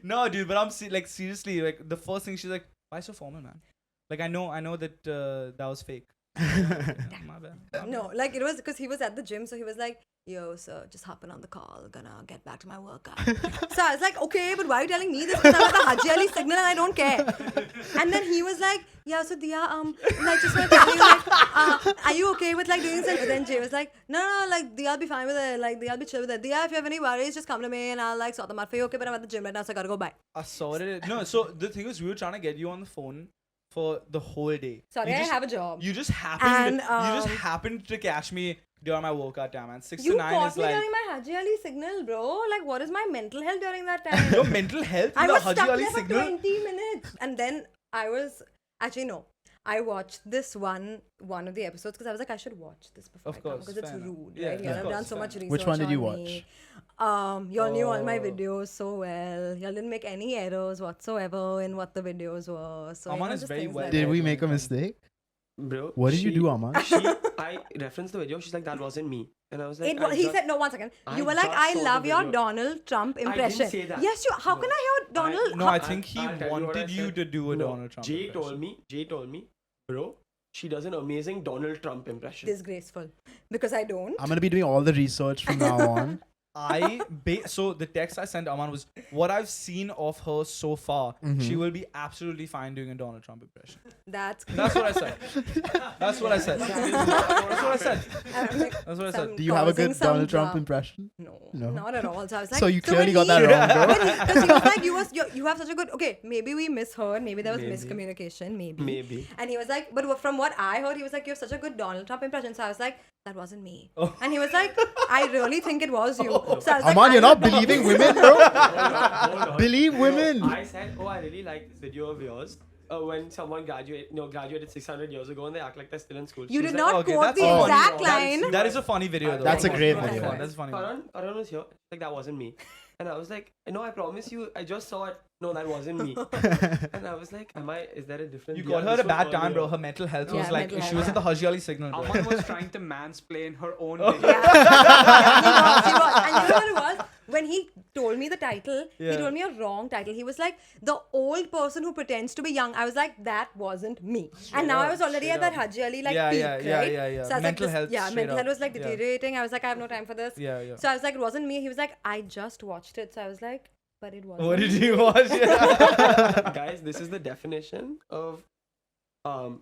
No, dude, but I'm like seriously, like the first thing she's like, "Why so formal, man?" Like I know that that was fake. Yeah, my bad. No, like it was because he was at the gym, so he was like, "Yo, so just hopping on the call, gonna get back to my workout." So I was like, "Okay, but why are you telling me this?" Because I'm at the Haji Ali signal and I don't care. And then he was like, "Yeah, so Diya, like just want to tell you, like, are you okay with like doing something?" Then Jay was like, "No, like Diya, I'll be fine with it. Like Diya, I'll be chill with it. Diya, if you have any worries, just come to me and I'll like sort them out for you. Okay, but I'm at the gym right now, so I gotta go. Bye." I sorted it. No, so the thing is, we were trying to get you on the phone for the whole day. Sorry, You I just- have a job. You just happened. And, you just happened to catch me during my workout time, and 6 to You 9 caught is me like during my Haji Ali signal, bro. Like, what is my mental health during that time? your mental health. I in the was Haji stuck Ali there for signal. 20 minutes. And then I was... Actually, no. I watched this one of the episodes because I was like, I should watch this before Of I come course, because it's fair enough. rude, Yeah, right? of Y'all have course, done so fair much enough. research Which one did you on watch? me. Y'all knew all my Oh. videos so well. Y'all didn't make any errors whatsoever in what the videos were. So, Aman is just very things well like Did that. we make a mistake? Bro. What did you do, Aman? I referenced the video. She's like, "That wasn't me," and I was like, He said, no, one second. I You were like, just I saw the love your video. Donald Trump didn't impression. say that. Yes, you. How can I hear Donald? No, I think he I'll tell you what I wanted you said. to do a No, Donald Trump. Jay impression. told me, bro, she does an amazing Donald Trump impression. Disgraceful. Because I don't. I'm gonna be doing all the research from now on. So the text I sent Aman was what I've seen of her so far. Mm-hmm. She will be absolutely fine doing a Donald Trump impression. That's That's what I said. That's what I said. That's what I said. That's what I said. Do you have a good causing Donald some Trump drama. impression? No, No. not at all. So I was like, So you clearly when got that he- wrong, bro. Because he was like, you have such a good. Okay, maybe we misheard. Maybe there was Maybe. miscommunication. Maybe. Maybe. And he was like, but from what I heard, he was like, you have such a good Donald Trump impression. So I was like, that wasn't me. Oh. And he was like, I really think it was you. So I was like, Aman, you're not don't know. believing women, bro. Hold on. Believe women. No, I said, I really like this video of yours. When someone graduated 600 years ago and they act like they're still in school. You She's did like, not okay, quote that's the funny. exact That's- line. That is a funny video though. That's a great That's video. fun, That's a funny. video. Karan was here. Like, that wasn't me. And I was like, no, I promise you, I just saw it. No, that wasn't me. And I was like, is there a different You Diya? got her at This a was bad time, bro. earlier. Her mental health Yeah, was like mental she was health. at the Haji Ali signal, bro. Aman was trying to mansplain her own Yeah. video. Yeah, he was. And you know what it was? When he told me the title, Yeah. he told me a wrong title. He was like, the old person who pretends to be young. I was like, that wasn't me. And now I was already at that Haji Ali like Yeah, peak, yeah, yeah, right? yeah. So I was Mental like, health yeah, straight mental health up. was like Yeah. deteriorating. I was like, I have no time for this. Yeah, yeah. So I was like, it wasn't me. He was like, I just watched it. So I was like, but it wasn't. What did me. you watch? Yeah. Guys, this is the definition of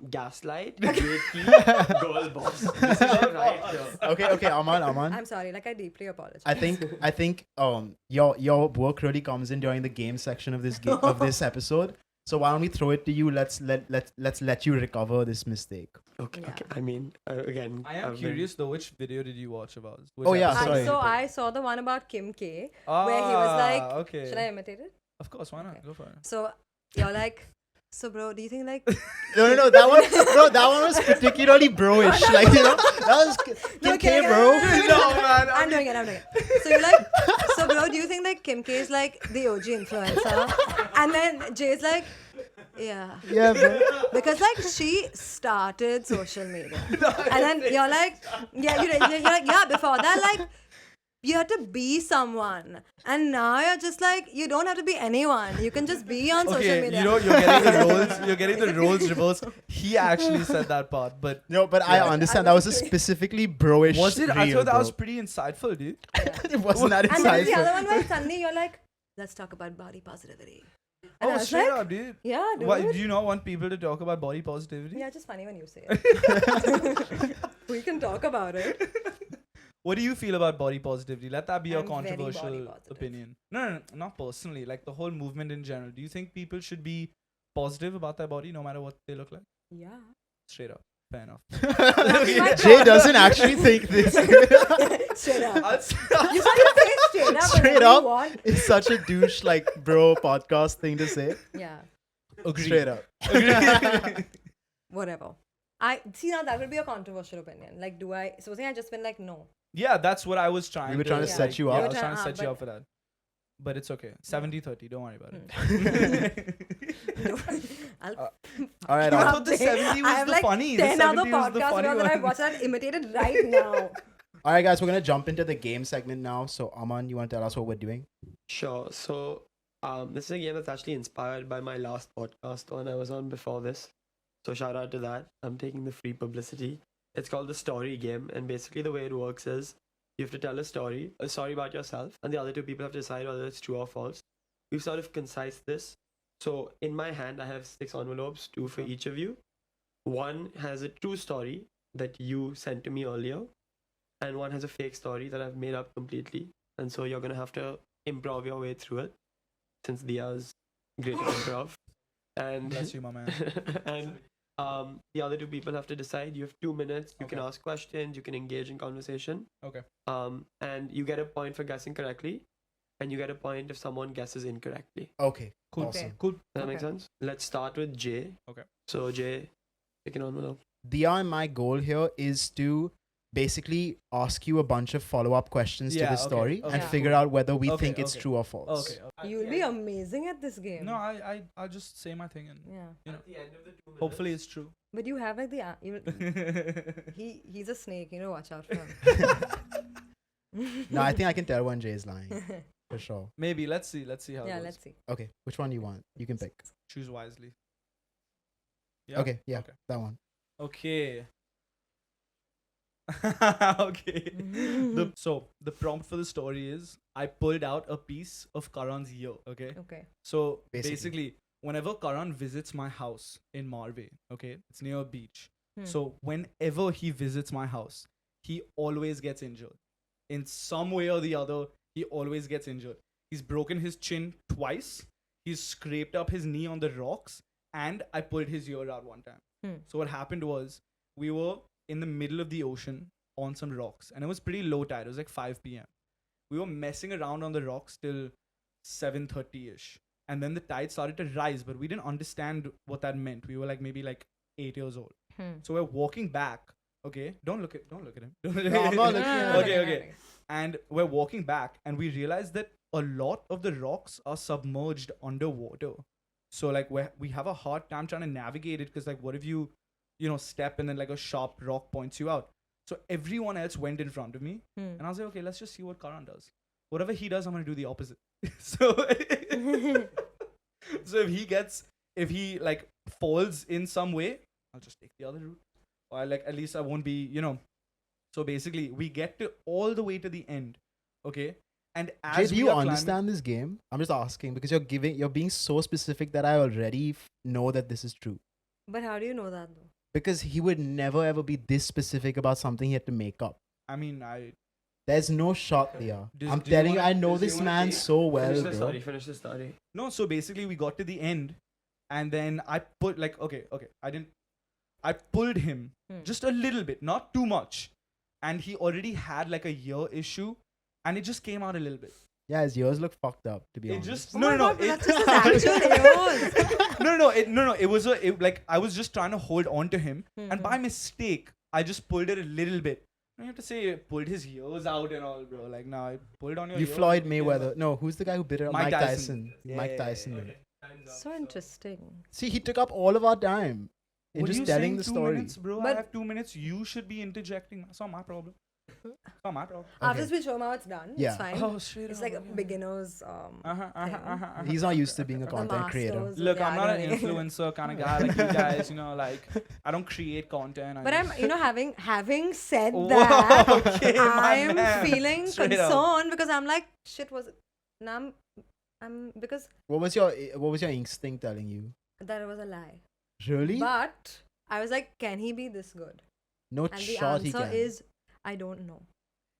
gaslight, gatekeep, girl boss. This is it right here. Okay, Aman. I'm sorry. Like, I deeply apologize. I think your work really comes in during the game section of this episode. So why don't we throw it to you? Let's let you recover this mistake. Okay, Yeah. okay. I mean, again, I am curious though. Which video did you watch about? Which Oh, yeah, episode? sorry. I saw the one about Kim K, where he was like, okay. should I imitate it? Of course, why not? Okay. Go for it. So you're like, so bro, do you think like No, that one was particularly bro-ish. Like, you know, that was Kim K, bro. No, man. I'm doing it. So you're like, so bro, do you think like Kim K is like the OG influencer? And then Jay's like, yeah. Yeah, bro. Because like she started social media. And then you're like, yeah, you're like, yeah, before that, like, you had to be someone. And now you're just like, you don't have to be anyone. You can just be on social Okay, media. you know you're getting the roles. You're getting the roles reversed. He actually said that part, but No, but I understand that was a specifically bro-ish. was it? I reel, thought that bro. was pretty insightful, dude. It wasn't that And then the other insightful. one where suddenly you're like, let's talk about body positivity. And I Oh, was straight like, up, dude. yeah, dude. Why, do you not want people to talk about body positivity? Yeah, just funny when you say it. We can talk about it. What do you feel about body positivity? Let that be your I'm very body controversial positive. opinion. No, not personally. Like the whole movement in general. Do you think people should be positive about their body no matter what they look like? Yeah. Straight up. Fair enough. Jay doesn't actually think this. Straight up. I'll You can say straight up. Straight whenever up. You want. It's such a douche, like, bro, podcast thing to say. Yeah. agree. Straight up. Whatever. I see now that would be a controversial opinion. Like, do I? Supposing I just been like, no. Yeah, that's what I was trying. We were trying to Yeah. set you Yeah, I up. was trying to set you but- up for that. But it's okay. 70-30. Don't worry about it. I'll All right, I Aman. thought the 70 I was have the like funny. The 10 other 70 was the podcasts funny that I one. watched that imitated right now. All right, guys, we're gonna jump into the game segment now. So, Aman, you want to tell us what we're doing? Sure. So, this is a game that's actually inspired by my last podcast one I was on before this. So shout out to that. I'm taking the free publicity. It's called the story game, and basically the way it works is you have to tell a story about yourself, and the other two people have to decide whether it's true or false. We've sort of concised this. So in my hand, I have 6 envelopes, 2 for each of you. One has a true story that you sent to me earlier, and one has a fake story that I've made up completely. And so you're gonna have to improv your way through it, since Diya's great at improv. And Bless you, my man. and the other two people have to decide. You have 2 minutes. You can Okay. ask questions. You can engage in conversation. Okay. And you get a point for guessing correctly, and you get a point if someone guesses incorrectly. Okay, Cool. awesome. Cool. Does that make Okay. sense? Let's start with Jay. Okay. So Jay, pick an envelope. Diya and my goal here is to basically ask you a bunch of follow-up questions to Yeah, the okay, story okay, and cool. figure out whether we Okay, think it's okay. true or false. Okay. You'll be amazing at this game. No, I'll just say my thing and Yeah. you know. At the end of the 2 minutes, Hopefully it's true. But you have like the he's a snake, you know, watch out for him. No, I think I can tell when Jay is lying for sure. Maybe. Let's see how Yeah, it goes. let's see. Okay, which one do you want? You can pick. Choose wisely. Yeah? Okay, yeah, Okay. that one. Okay. Okay. So the prompt for the story is I pulled out a piece of Karan's ear. Okay. Okay. So Basically. basically, whenever Karan visits my house in Marve, okay, it's near a beach. Hmm. So whenever he visits my house, he always gets injured. In some way or the other, he always gets injured. He's broken his chin twice. He's scraped up his knee on the rocks, and I pulled his ear out one time. Hmm. So what happened was we were in the middle of the ocean on some rocks, and it was pretty low tide. It was like 5 p.m. We were messing around on the rocks till 7:30ish, and then the tide started to rise, but we didn't understand what that meant. We were like maybe like 8 years old. So we're walking back. Okay, don't look at him. Don't look at No, I'm not him. looking at Okay, him. okay. And we're walking back, and we realized that a lot of the rocks are submerged underwater. So like we have a hard time trying to navigate it, because like what if you step and then like a sharp rock points you out. So everyone else went in front of me, and I was like, okay, let's just see what Karan does. Whatever he does, I'm gonna do the opposite. So so if he like falls in some way, I'll just take the other route, or like at least I won't be So basically, we get to all the way to the end, okay? And as Jay, do we you are climbing- understand this game? I'm just asking because you're being so specific that I already know that this is true. But how do you know that though? Because he would never ever be this specific about something he had to make up. I mean, There's no shot there. Does- I'm do you telling you, wanna- I know does he this wanna man take- so well, Finish the bro. story. Finish the story. No, so basically we got to the end, and then I put like I pulled him just a little bit, not too much, and he already had like a ear issue, and it just came out a little bit. Yeah, his ears look fucked up, to be It honest. just Oh no my no God, but it- that's just his actual ears. no. It was like I was just trying to hold on to him, and Mhm. by mistake I just pulled it a little bit. You have to say pulled his ears out and all, bro. Like now I pulled on your. You ear. Floyd Yeah. Mayweather. No, who's the guy who bit it up? Mike Mike Tyson. Tyson. Yeah, Mike yeah, Tyson. yeah, did. So interesting. See, he took up all of our time in What are just you telling saying, the 2 story. minutes, bro. I But- have 2 minutes. You should be interjecting. That's not my problem. It's not my problem. After we show him how it's done, Yeah. it's fine. Oh, straight It's up, like a okay. beginner's thing. He's not used to being a The content creator. masters of Look, I'm not an gathering. influencer kind of guy like you guys. Like I don't create content. I But I'm, just- having said Whoa, that, okay, my I'm man. feeling Straight up. concerned because I'm like, shit, was it? Now I'm because What was your instinct telling you? that was a lie. Really? But I was like, can he be this good? No And the shot he answer can. is, I don't know.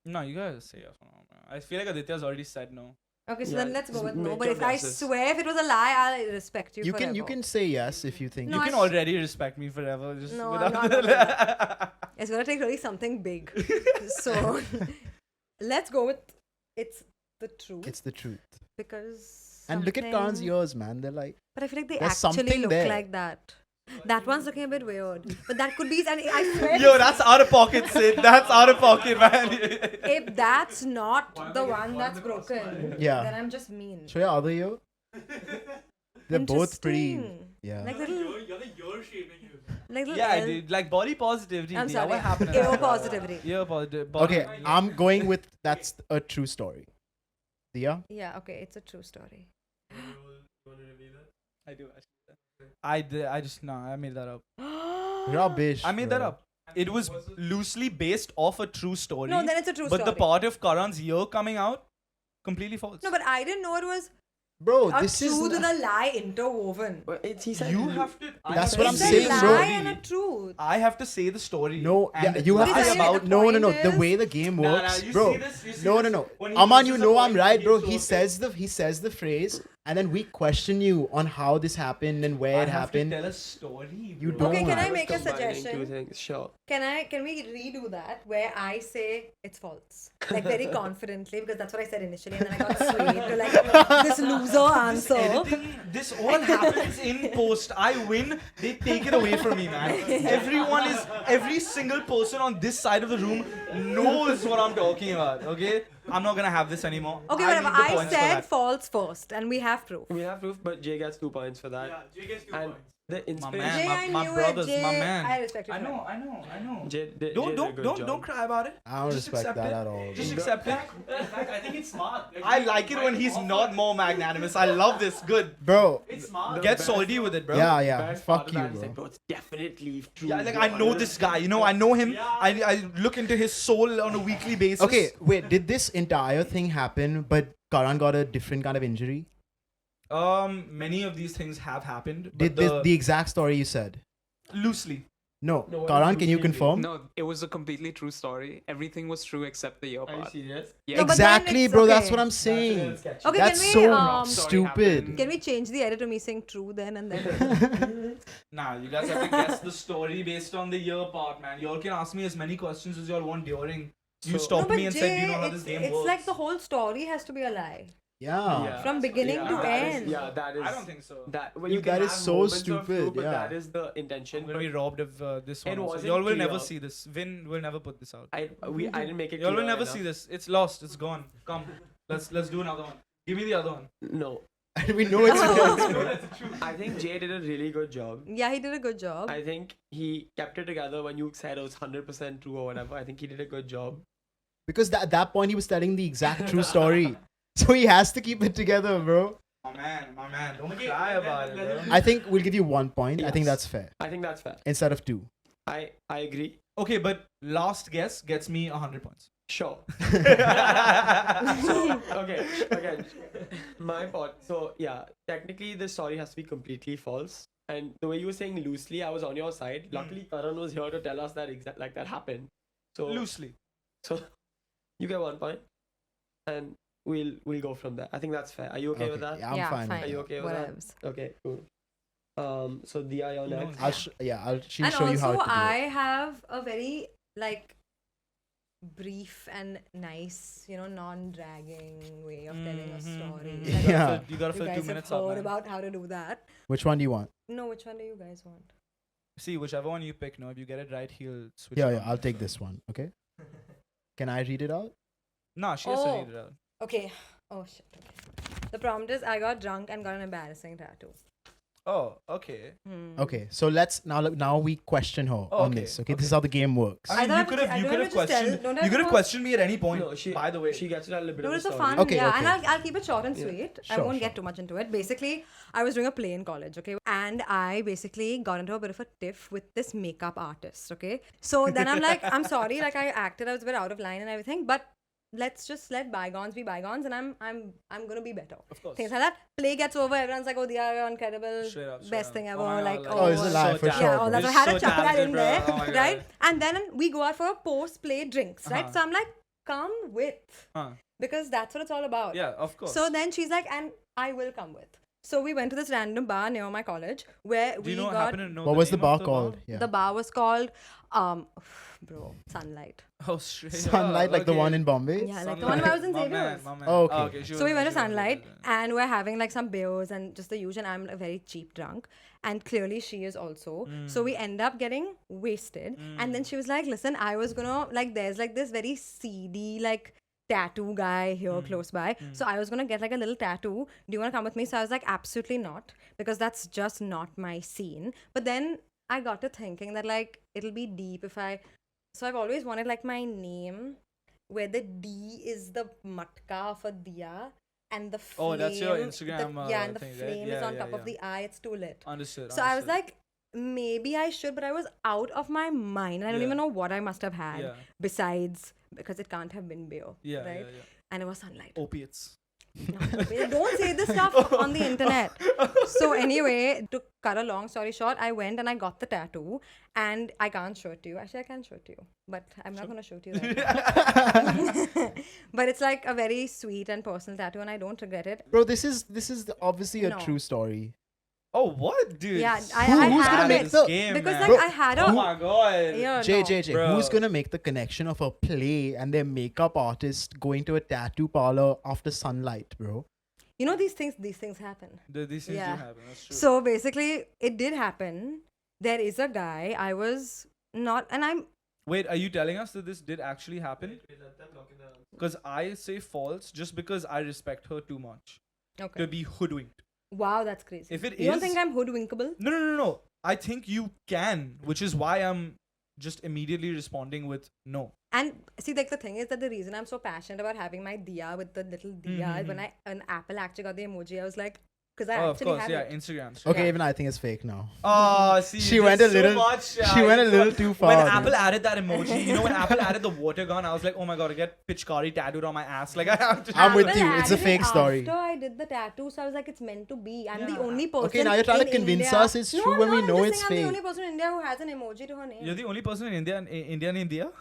No, you guys say yes or no. Man. I feel like Aditya's already said no. Okay, so Yeah, then let's go just with no. make But your if I guesses. swear if it was a lie, I'll respect you You forever. can say yes if you think. No, You I can s- already respect me forever. Just No, I'm without not doing that. It's gonna take really something big. So let's go with it's the truth. It's the truth. Because And look at Karan's something- ears, man. They're like, But I feel like they there's actually something look there. like that. That one's looking a bit weird. But that could be, and I swear, Yo, that's out of pocket, Sid. That's out of pocket, man. if that's not the one that's broken, Yeah. then I'm just mean. show your other ear. They're both pretty. Interesting. Yeah. Like little, like little Yeah, L- dude. Like body positivity. I'm Diya, sorry. What happened? Ear positivity. Ear positive. Okay, I'm going with that's a true story. Diya? Yeah, okay, it's a true story. I do. I did. I just no. I made that up. Rubbish. I made that bro. up. It was loosely based off a true story. No, then it's a true but story. the part of Karan's ear coming out, completely false. No, but I didn't know it was Bro, a this is. truth and a lie interwoven. But he said you have to. That's I what have I'm to It's say a saying, the bro. lie story. and a truth. I have to say the story. No, and yeah, you the have But to. is that About, the no, no, no. point The is- way the game Nah, works, you bro. see this? You see No, no, this? no. When he Aman, you uses know a I'm point, right, he bro. gets so He says the phrase, and then we question you on how this happened and where I it have to happened. tell a story. You bro. don't. Okay, can I was make a combining suggestion? Two things, sure. Can we redo that where I say it's false, like very confidently, because that's what I said initially, and then I got swayed to like this loser answer. Editing, this all happens in post. I win, they take it away from me, man. Every single person on this side of the room knows what I'm talking about. Okay, I'm not gonna have this anymore. Okay, I whatever. need the I points for said that. false first, and we have proof. We have proof, but Jay gets 2 points for that. Jay gets 2 And points. the My inspiration. Jay, man, I my knew brothers, it. Jay, my man. I respect you. I for know, that. I know. Jay Don't did a good job. don't cry about it. I don't Just respect accept that it. at all. Just bro. accept it. In fact, I think it's smart. I like it when he's not more magnanimous. I love this. Good. Bro, It's smart. Get salty with it, bro. yeah, Best part fuck of you, that is bro. like, bro, it's definitely true. Yeah, like bro. I know this guy. You know, I know him. I look into his soul on a weekly basis. Okay, wait, did this entire thing happen, but Karan got a different kind of injury? Many of these things have happened. Did But the exact story you said? loosely. No. No, Karan, can you loosely. confirm? No, it was a completely true story. Everything was true except the ear Are you part. serious? Yeah. No, but then Exactly, it's bro. That's okay. what I'm saying. Okay, That's can we so Story stupid. happened. can we change the edit to me saying true then and then? Nah, you guys have to guess the story based on the year part, man. Y'all can ask me as many questions as y'all want during. You So- stopped No, me but and said, "Do you Jay, know how this game it's works?" like the whole story has to be a lie. Yeah. From beginning to that is- end. yeah, that is. I don't think so. That, well, Dude, you can that is have so moments of stupid, truth, but yeah. that is the intention. I'm gonna be robbed of this one. It Also. wasn't Y'all will never clear. see this. Vin will never put this out. I didn't make it. Y'all will clear never enough. see this. It's lost. It's gone. Come, let's do another one. Give me the other one. No, We know it's I think Jay did a really good job. Yeah, he did a good job. I think he kept it together when you said it was 100% true or whatever. I think he did a good job. because at that point he was telling the exact true story. So he has to keep it together, bro. My man. Don't cry about it, bro. I think we'll give you 1 point. I think Yes. that's fair. I think that's fair. Instead of 2. I agree. Okay, but last guess gets me 100 points. Sure. Okay, again, my fault. So yeah, technically the story has to be completely false. And the way you were saying loosely, I was on your side. Luckily, Karan was here to tell us that like that happened. So Loosely. So you get 1 point, and we'll go from there. I think that's fair. Are you okay with that? Yeah, I'm fine. Are with you that. okay with Whatevs. that? Okay, cool. So Diya, you're No, next. She'll And show you how also, to do I it. have a very like brief and nice, non-dragging way of telling a story. Like, Yeah. You gotta you fill 2 guys have minutes up, heard man. about how to do that. Which one do you want? No, which one do you guys want? See, whichever one you pick, no, if you get it right, he'll switch. Yeah, it yeah, on. I'll take this one. Okay. Can I read it out? Nah, she has to Oh. read it out. Okay. Oh shit. Okay. The prompt is I got drunk and got an embarrassing tattoo. Oh, okay. Okay, so let's now we question her Oh, on okay, this. Okay, this is how the game works. I I mean, don't you have could to- have I you don't could have have to tell- questioned don't have you to could have go- questioned me at any point. No, she. by the way, she gets to tell a bit No, of it's the a story. fun, Okay, yeah, and okay. I'll keep it short and Yeah. sweet. I Sure, won't sure. get too much into it. Basically, I was doing a play in college, okay, and I basically got into a bit of a tiff with this makeup artist, okay. So then I'm like, I'm sorry, like I acted, I was a bit out of line and everything, but let's just let bygones be bygones, and I'm gonna be better. of course. Things like that. Play gets over, everyone's like, oh, Diya, you're incredible, Straight up, straight best up. thing ever, Oh my like, God, Oh, it's a lie, for yeah, sure, all bro. that. You're So I had so to chuck that talented, in bro. there, Oh my God. right? And then we go out for a post-play drinks, right? Uh-huh. So I'm like, come with. Huh. Because that's what it's all about. Yeah, of course. So then she's like, and I will come with. So we went to this random bar near my college where Do we you know what got. happened? And know What the was the name bar of the called? Yeah. The bar was called, bro, Sunlight. Oh, straight. Sunlight, like the one in Bombay. Yeah, like the one where I was in My man, Xavier's. my man. Oh, okay. She So we was- went to she was- Sunlight and we're having like some beers and just the usual. I'm a very cheap drunk, and clearly she is also. So we end up getting wasted, and then she was like, "Listen, I was gonna like, there's like this very seedy like tattoo guy here close by. So I was gonna get like a little tattoo. Do you wanna come with me?" So I was like, "Absolutely not," because that's just not my scene. But then I got to thinking that like it'll be deep if I. So I've always wanted like my name where the D is the matka for Diya and the flame. Oh, that's your Instagram, yeah, and the thing, right? flame is Yeah, on yeah, top of yeah. the eye. It's too lit. Understood. So I was like, maybe I should, but I was out of my mind. And I don't Yeah. even know what I must have had Yeah. besides, because it can't have been beer. Yeah, right? yeah, yeah. And it was Sunlight. Opiates. Don't say this stuff on the internet. So anyway, to cut a long story short, I went and I got the tattoo, and I can't show it to you. Actually, I can show it to you, but I'm not gonna show it to you right now. But it's like a very sweet and personal tattoo, and I don't regret it. Bro, this is obviously a No. true story. Oh, what, dude? Yeah, Who's I gonna had make it the- game, because man. like I had a Oh my god. yeah, Jay, no. Jay, Jay, Bro. who's gonna make the connection of a play and their makeup artist going to a tattoo parlor after Sunlight, bro? You know these things happen. These things Yeah. do happen. That's true. So basically, it did happen. There is a guy. I was not, and I'm. Wait, are you telling us that this did actually happen? Because I say false just because I respect her too much Okay. to be hoodwinked. Wow, that's crazy. If it you don't is- think I'm hoodwinkable? No. I think you can, which is why I'm just immediately responding with no. And see, like the thing is that the reason I'm so passionate about having my Diya with the little Diya is when an Apple actually got the emoji, I was like, because I Oh, of actually course, had yeah, it. Instagram. Okay, Yeah. even I think it's fake now. Oh, see, She went a there's so little- much, she went a it's little so- too far, When dude. Apple added that emoji, you know, when Apple added the water gun, I was like, oh my god, I get Pichkari tattooed on my ass. Like, I have to. I'm with Apple you. It's a added fake it story. After I did the tattoo, so I was like, it's meant to be. I'm the Yeah. only person. Okay, now you're trying to in convince India. us it's No, true I'm when we not. know I'm it's just saying I'm the fake. only person in India who has an emoji to her name. You're the only person in India named Diya?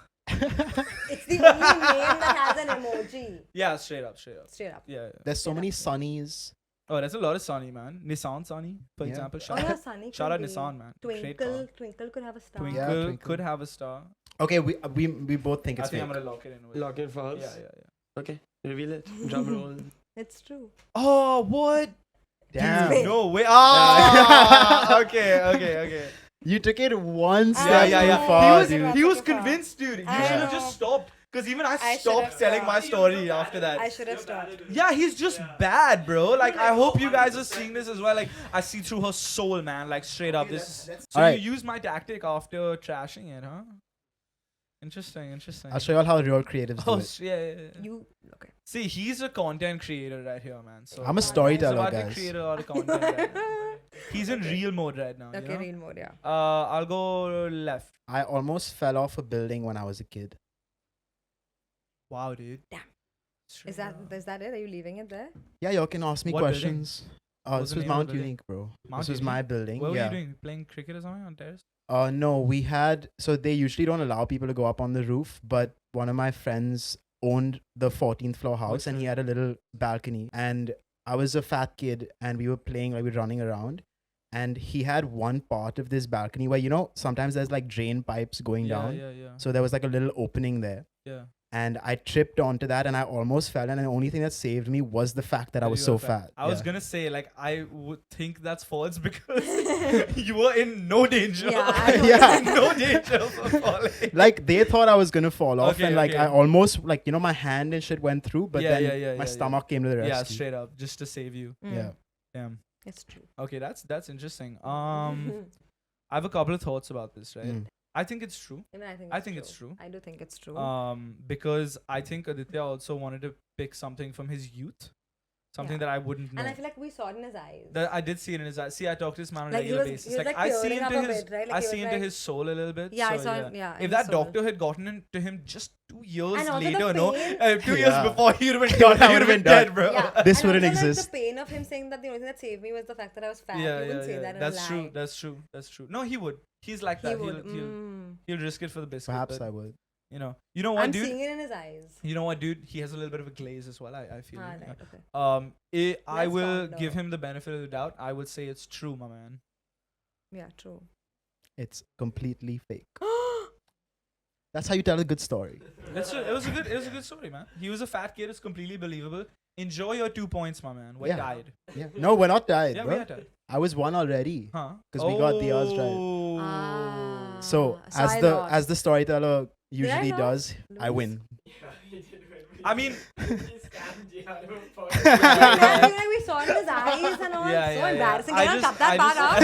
It's the only name that has an emoji. Yeah, straight up. Straight up. Yeah. There's so many Sunnies. Oh, there's a lot of Sunny, man. Nissan Sunny, for Yeah. example. Oh Shout yeah, out, Sunny. shout out could be. Nissan, man. Great car. Twinkle could have a star. Twinkle, Yeah, Twinkle. could have a star. Okay, we both think I it's think fake. I'm gonna lock it in. With Lock in for us. Yeah. Okay, reveal it. Drum roll. It's true. Oh, what? Damn. Wait. No way. Ah, okay. You took it one I step know. too far, He dude. He was Took it far. convinced, dude. You I should have know. just stopped. Because even I I should stopped have telling my stopped. story after that. I should have stopped. Yeah, he's just bad, bro. Like, I hope you guys are seeing this as well. Like, I see through her soul, man. Like, straight up. This. So Alright. you used my tactic after trashing it, huh? Interesting. I'll show you all how real creatives do Oh, it. yeah. You okay? See, he's a content creator right here, man. So I'm a he's storyteller, about to guys. create a lot of content. Right now. He's in real mode right now. Okay, you know? real mode, yeah. I'll go left. I almost fell off a building when I was a kid. Wow, dude. Damn. Straight Is that up. it? Are you leaving it there? Yeah, y'all can ask me What building? questions. What This was the was name of the Mount building? Unique, bro. Mount This was Unique? my building. What were yeah. you doing? Playing cricket or something on terrace? No, we had, so they usually don't allow people to go up on the roof, but one of my friends owned the 14th floor house and he had a little balcony. And I was a fat kid and we were playing, like we were running around. And he had one part of this balcony where, you know, sometimes there's like drain pipes going down. Yeah. So there was like a little opening there. Yeah. And I tripped onto that and I almost fell. And the only thing that saved me was the fact that I You was were so fat. I was Yeah. gonna say, like, I would think that's false because you were in no danger. Yeah, I know. Yeah. In no danger of falling. Like they thought I was gonna fall off, Okay, and like okay. I almost, like, you know, my hand and shit went through, but Yeah, then yeah, my yeah. stomach came to the rescue. Yeah, straight up, just to save you. Yeah. Damn. It's true. Okay, that's interesting. I have a couple of thoughts about this, right? Mm. I think it's true. Even I think it's true. I do think it's true. Because I think Aditya also wanted to pick something from his youth, something Yeah. that I wouldn't know. and I feel like we saw it in his eyes. That I did see it in his eyes. See, I talk to this man on a Like, he regular was- he basis. was, Like, like, I see tearing up into a his, bit, right? Like, I he see was into like- his soul a little bit. Yeah, I so, saw it, yeah, in If his that soul. doctor had gotten into him just 2 years And also the later, no, pain- 2 years Yeah. before he would have That been would've been dead, done. bro. Yeah. This And wouldn't also, like, exist. the pain of him saying that the only thing that saved me was the fact that I was fat. Yeah, He wouldn't say that in That's a true. lie. That's true. No, he would. He's like He that. would. He'll risk it for the biscuit. Perhaps but I would. You know what, I'm dude? seeing it in his eyes. You know what, dude? He has a little bit of a glaze as well. I feel. Ah, it, right, okay. I Let's will calm give down. him the benefit of the doubt. I would say it's true, my man. Yeah, true. It's completely fake. That's how you tell a good story. It was a good story, man. He was a fat kid. It's completely believable. Enjoy your 2 points, my man. We Yeah. died. Yeah. No, we're not tied, Yeah, bro. we are tied. I was one already. Huh? 'Cause we got the odds right. Ah. So I lost. as the storyteller I usually lose? does, I Lose? win. I mean, Like we saw it in his eyes and all. So embarrassing. Can I cut that part out?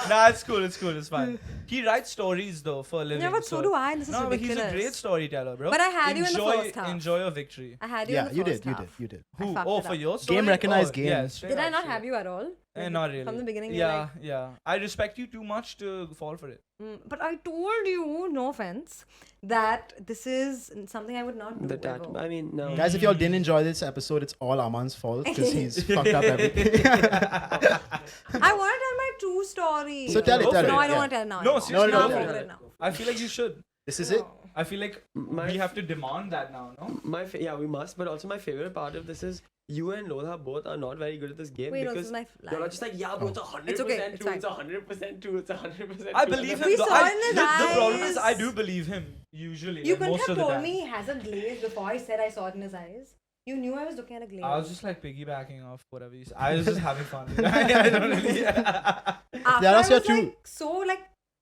Nah, it's cool. It's fine. He writes stories though for a living. Yeah, but so do I. And this is No, but he's ridiculous. a great storyteller, bro. But I had you in the first half. Enjoy your victory. I had you Yeah, in the you first did. half. You did. I Who? fucked Oh, it for up. your story? Game recognized Oh, game. Yeah, straight Did I up, not straight have you at all? up. Not really. From the beginning, you were Yeah, like, yeah. I respect you too much to fall for it. But I told you, no offense, that this is something I would not do. The tattoo. ever. I mean, no. Guys, if y'all didn't enjoy this episode, it's all Aman's fault because he's fucked up everything. I want to tell my true story. So tell it, tell No, it, I don't yeah. want to tell now. No, I seriously, don't. no, I'm no, over no. it now. I feel like you should. This is it. I feel like My we have to demand that now, no? yeah, we must. But also, my favorite part of this is you and Lodha both are not very good at this game Wait, no, this because is my you're lie. not just like, yeah, bro, it's 100% It's okay, true, it's it's 100% true, it's 100% I true. believe And him. We though. saw it in his The problem is, I eyes. do believe him usually. You like, couldn't most have of the told time. me he has a glaze before I said I saw it in his eyes. You knew I was looking at a glaze. I was just like piggybacking off whatever you said. I was just having fun. I don't really. After That I was your was true. like, so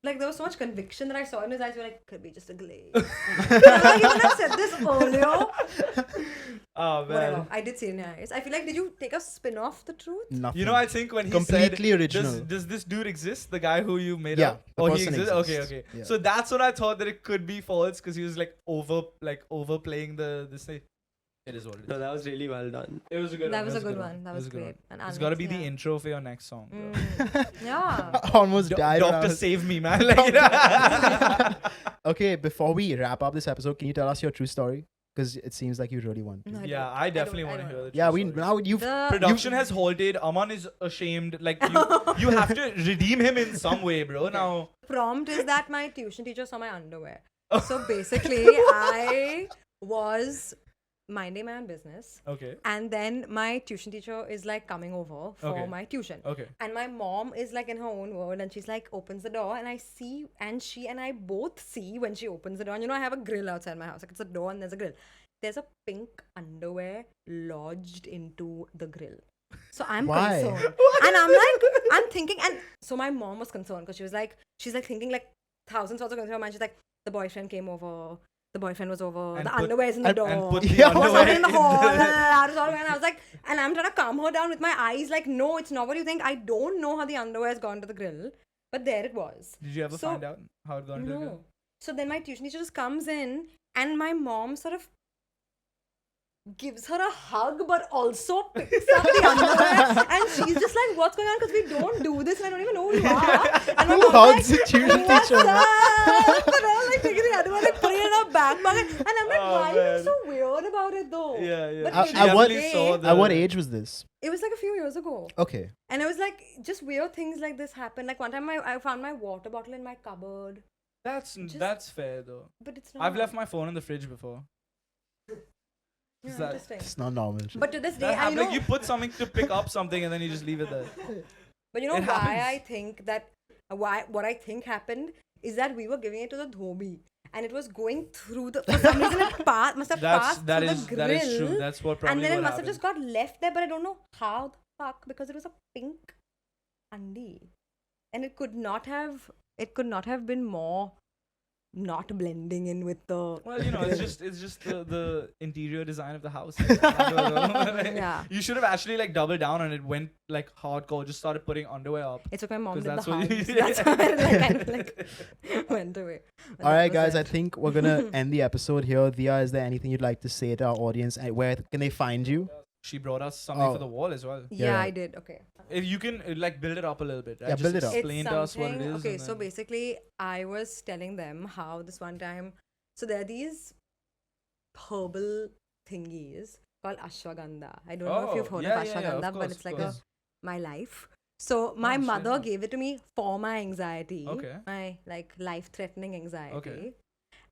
like there was so much conviction that I saw in his eyes. You're like, could be just a glaze. I was like, you could have said this earlier. Oh Whatever. man. I did see it in your eyes. I feel like, did you take a spin off the truth? Nothing. You know, I think when he Completely said, original. Does this dude exist? The guy who you made Yeah, up? the Oh, he person exists? Okay, exists. okay. Yeah. So that's what I thought that it could be false because he was like overplaying this thing. It is what it is. No, that was really well done. It was a good one. That was a good one. one. That It was a good great. one. And It's got to be yeah. the intro for your next song. bro. Yeah. almost died. when I Doctor, was- save me, man. Like, Okay, before we wrap up this episode, can you tell us your true story? Because it seems like you really want to. No, yeah, don't. I definitely don't- want to I hear don't. the Yeah, true we story. now you've The Production has halted. Aman is ashamed. Like you have to redeem him in some way, bro. Now, prompt is that my tuition teacher saw my underwear. So basically, I was minding my own business. okay, And then my tuition teacher is like coming over for Okay. my tuition. okay. And my mom is like in her own world and she's like opens the door and I see and she and I both see when she opens the door. And you know, I have a grill outside my house. Like it's a door and there's a grill. There's a pink underwear lodged into the grill. So I'm Why? concerned. And I'm thinking, and so my mom was concerned because she's like thinking like thousands thoughts are going through her mind. She's like, the boyfriend came over. The boyfriend was over. And The put- underwear is in the door. And put the Yeah, What's underwear happening in the in hall? the- And I was like, and I'm trying to calm her down with my eyes, like, no, it's not what you think. I don't know how the underwear has gone to the grill, but there it was. Did you ever So- find out how it got into the No. grill? So then my tuition teacher just comes in, and my mom sort of gives her a hug, but also picks up the underwear, and she's just like, "What's going on?" Because we don't do this, and I don't even know who you are. And my Who mom's hugs like, a tuition "What's teacher, man?" up?" And I'm like taking the underwear, like putting it in her back pocket, and I'm like, Oh, "Why are you man. so weird about it, though?" Yeah, yeah. But She at what- definitely saw the- At what age was this? It was like a few years ago. Okay. And it was like just weird things like this happen. Like one time I found my water bottle in my cupboard. That's fair though. But it's not. I've left my phone in the fridge before. Yeah, Is that- interesting. It's not normal. But to this day, That I happens. know. Like you put something to pick up something and then you just leave it there. But you know It why happens. I think that what I think happened is that we were giving it to the dhobi and it was going through the for some reason it must have passed That through is the grill. that is true. That's what probably and then it what must have happened. just got left there, but I don't know how the fuck because it was a pink undie. And it could not have been more not blending in with the Well, you know, it's just the interior design of the house. I don't know. Like, Yeah. You should have actually like doubled down on it. Went like hardcore. Just started putting underwear up. It took my mom 'Cause did the that's what you- hugs. That's why it kind of like went away. But All that right, was guys. it. I think we're gonna end the episode here. Diya, is there anything you'd like to say to our audience? And where can they find you? She brought us something Oh. for the wall as well. Yeah, Yeah. I did. Okay. If you can like build it up a little bit, right? Yeah, Just build it up. Explain to us what it is. Okay, and so then- basically, I was telling them how this one time. So there are these herbal thingies called ashwagandha. I don't know if you've heard yeah, of yeah, yeah, ashwagandha, of but course, it's of like course. my life. So my shit. mother gave it to me for my anxiety. Okay. My like life-threatening anxiety. Okay.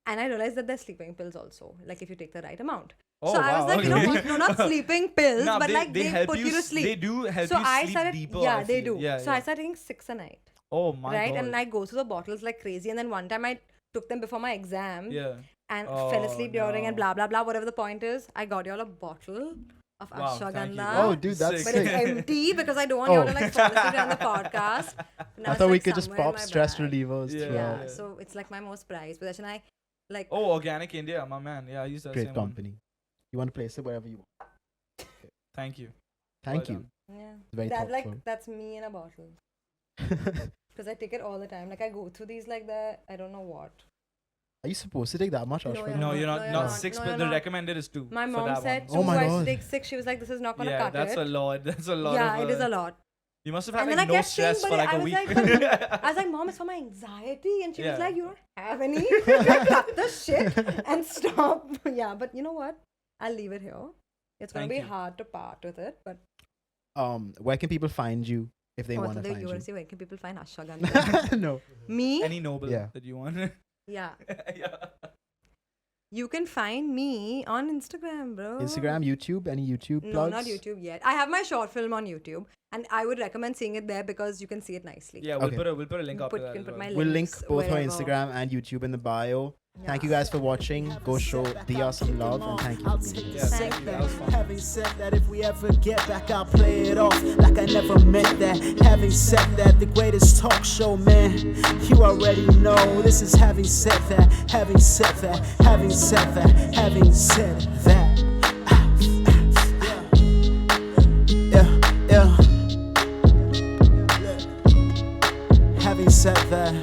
And I realized that there's sleeping pills also, like if you take the right amount. Oh, So I was wow, like, you know okay. what? No, not sleeping pills, Nah, but like they help put you to sleep. They do help So you I sleep started, deeper. yeah, I they feel. do. Yeah, So yeah. I started taking 6 a night, Oh my right? god. And I go through the bottles like crazy. And then one time I took them before my exam Yeah. and Oh, fell asleep during and no. blah blah blah. Whatever the point is, I got y'all a bottle of Wow, thank you. ashwagandha. Oh, dude, that's But it's sick. empty because I don't want y'all to Oh. like fall asleep on the podcast. Now I it's, thought we like, could just somewhere in pop my stress bag. relievers Yeah. throughout. Yeah, so it's like my most prized possession. I like. Oh, Organic India, my man. Yeah, I use that Great same one. company. You want to place it wherever you want. Thank you. Thank Well you. Yeah, Very that thoughtful. like that's me in a bottle because I take it all the time. Like I go through these like the I don't know what. Are you supposed to take that much No, ashwagandha? No, you're not. No, you're not not. 6, No, but you're the not. recommended is 2. My for mom that said one. Oh two. my I used to God. take 6. She was like, "This is not gonna Yeah, cut that's it." a lot. That's a lot. Yeah, of, it is a lot. You must have had And then like I no kept saying, stress but for like I a was week. like, I was like, "Mom, it's for my anxiety," and she Yeah. was like, "You don't have any. Cut the shit and stop." Yeah, but you know what? I'll leave it here. It's gonna Thank be you. hard to part with it, but Where can people find you if they oh, want so to you find want you? to see where can people find ashwagandha? No. Me? Any noble Yeah. that you want. Yeah. Yeah. You can find me on Instagram, bro. Instagram, YouTube, any YouTube No, plugs? not YouTube yet. I have my short film on YouTube, and I would recommend seeing it there because you can see it nicely. Yeah, Okay. we'll put a link up to You that. can as put well. my We'll link links both her wherever. Instagram and YouTube in the bio. Thank you Yeah. guys for watching. Go show Diya some love and thank you for being here. Yeah, thank you. That was fun. Having said that, if we ever get back, I'll play it off like I never meant that. Having said that, the greatest talk show, man. You already know this is having said that. Having said that. Having said that. Having said that. Yeah. Having said that.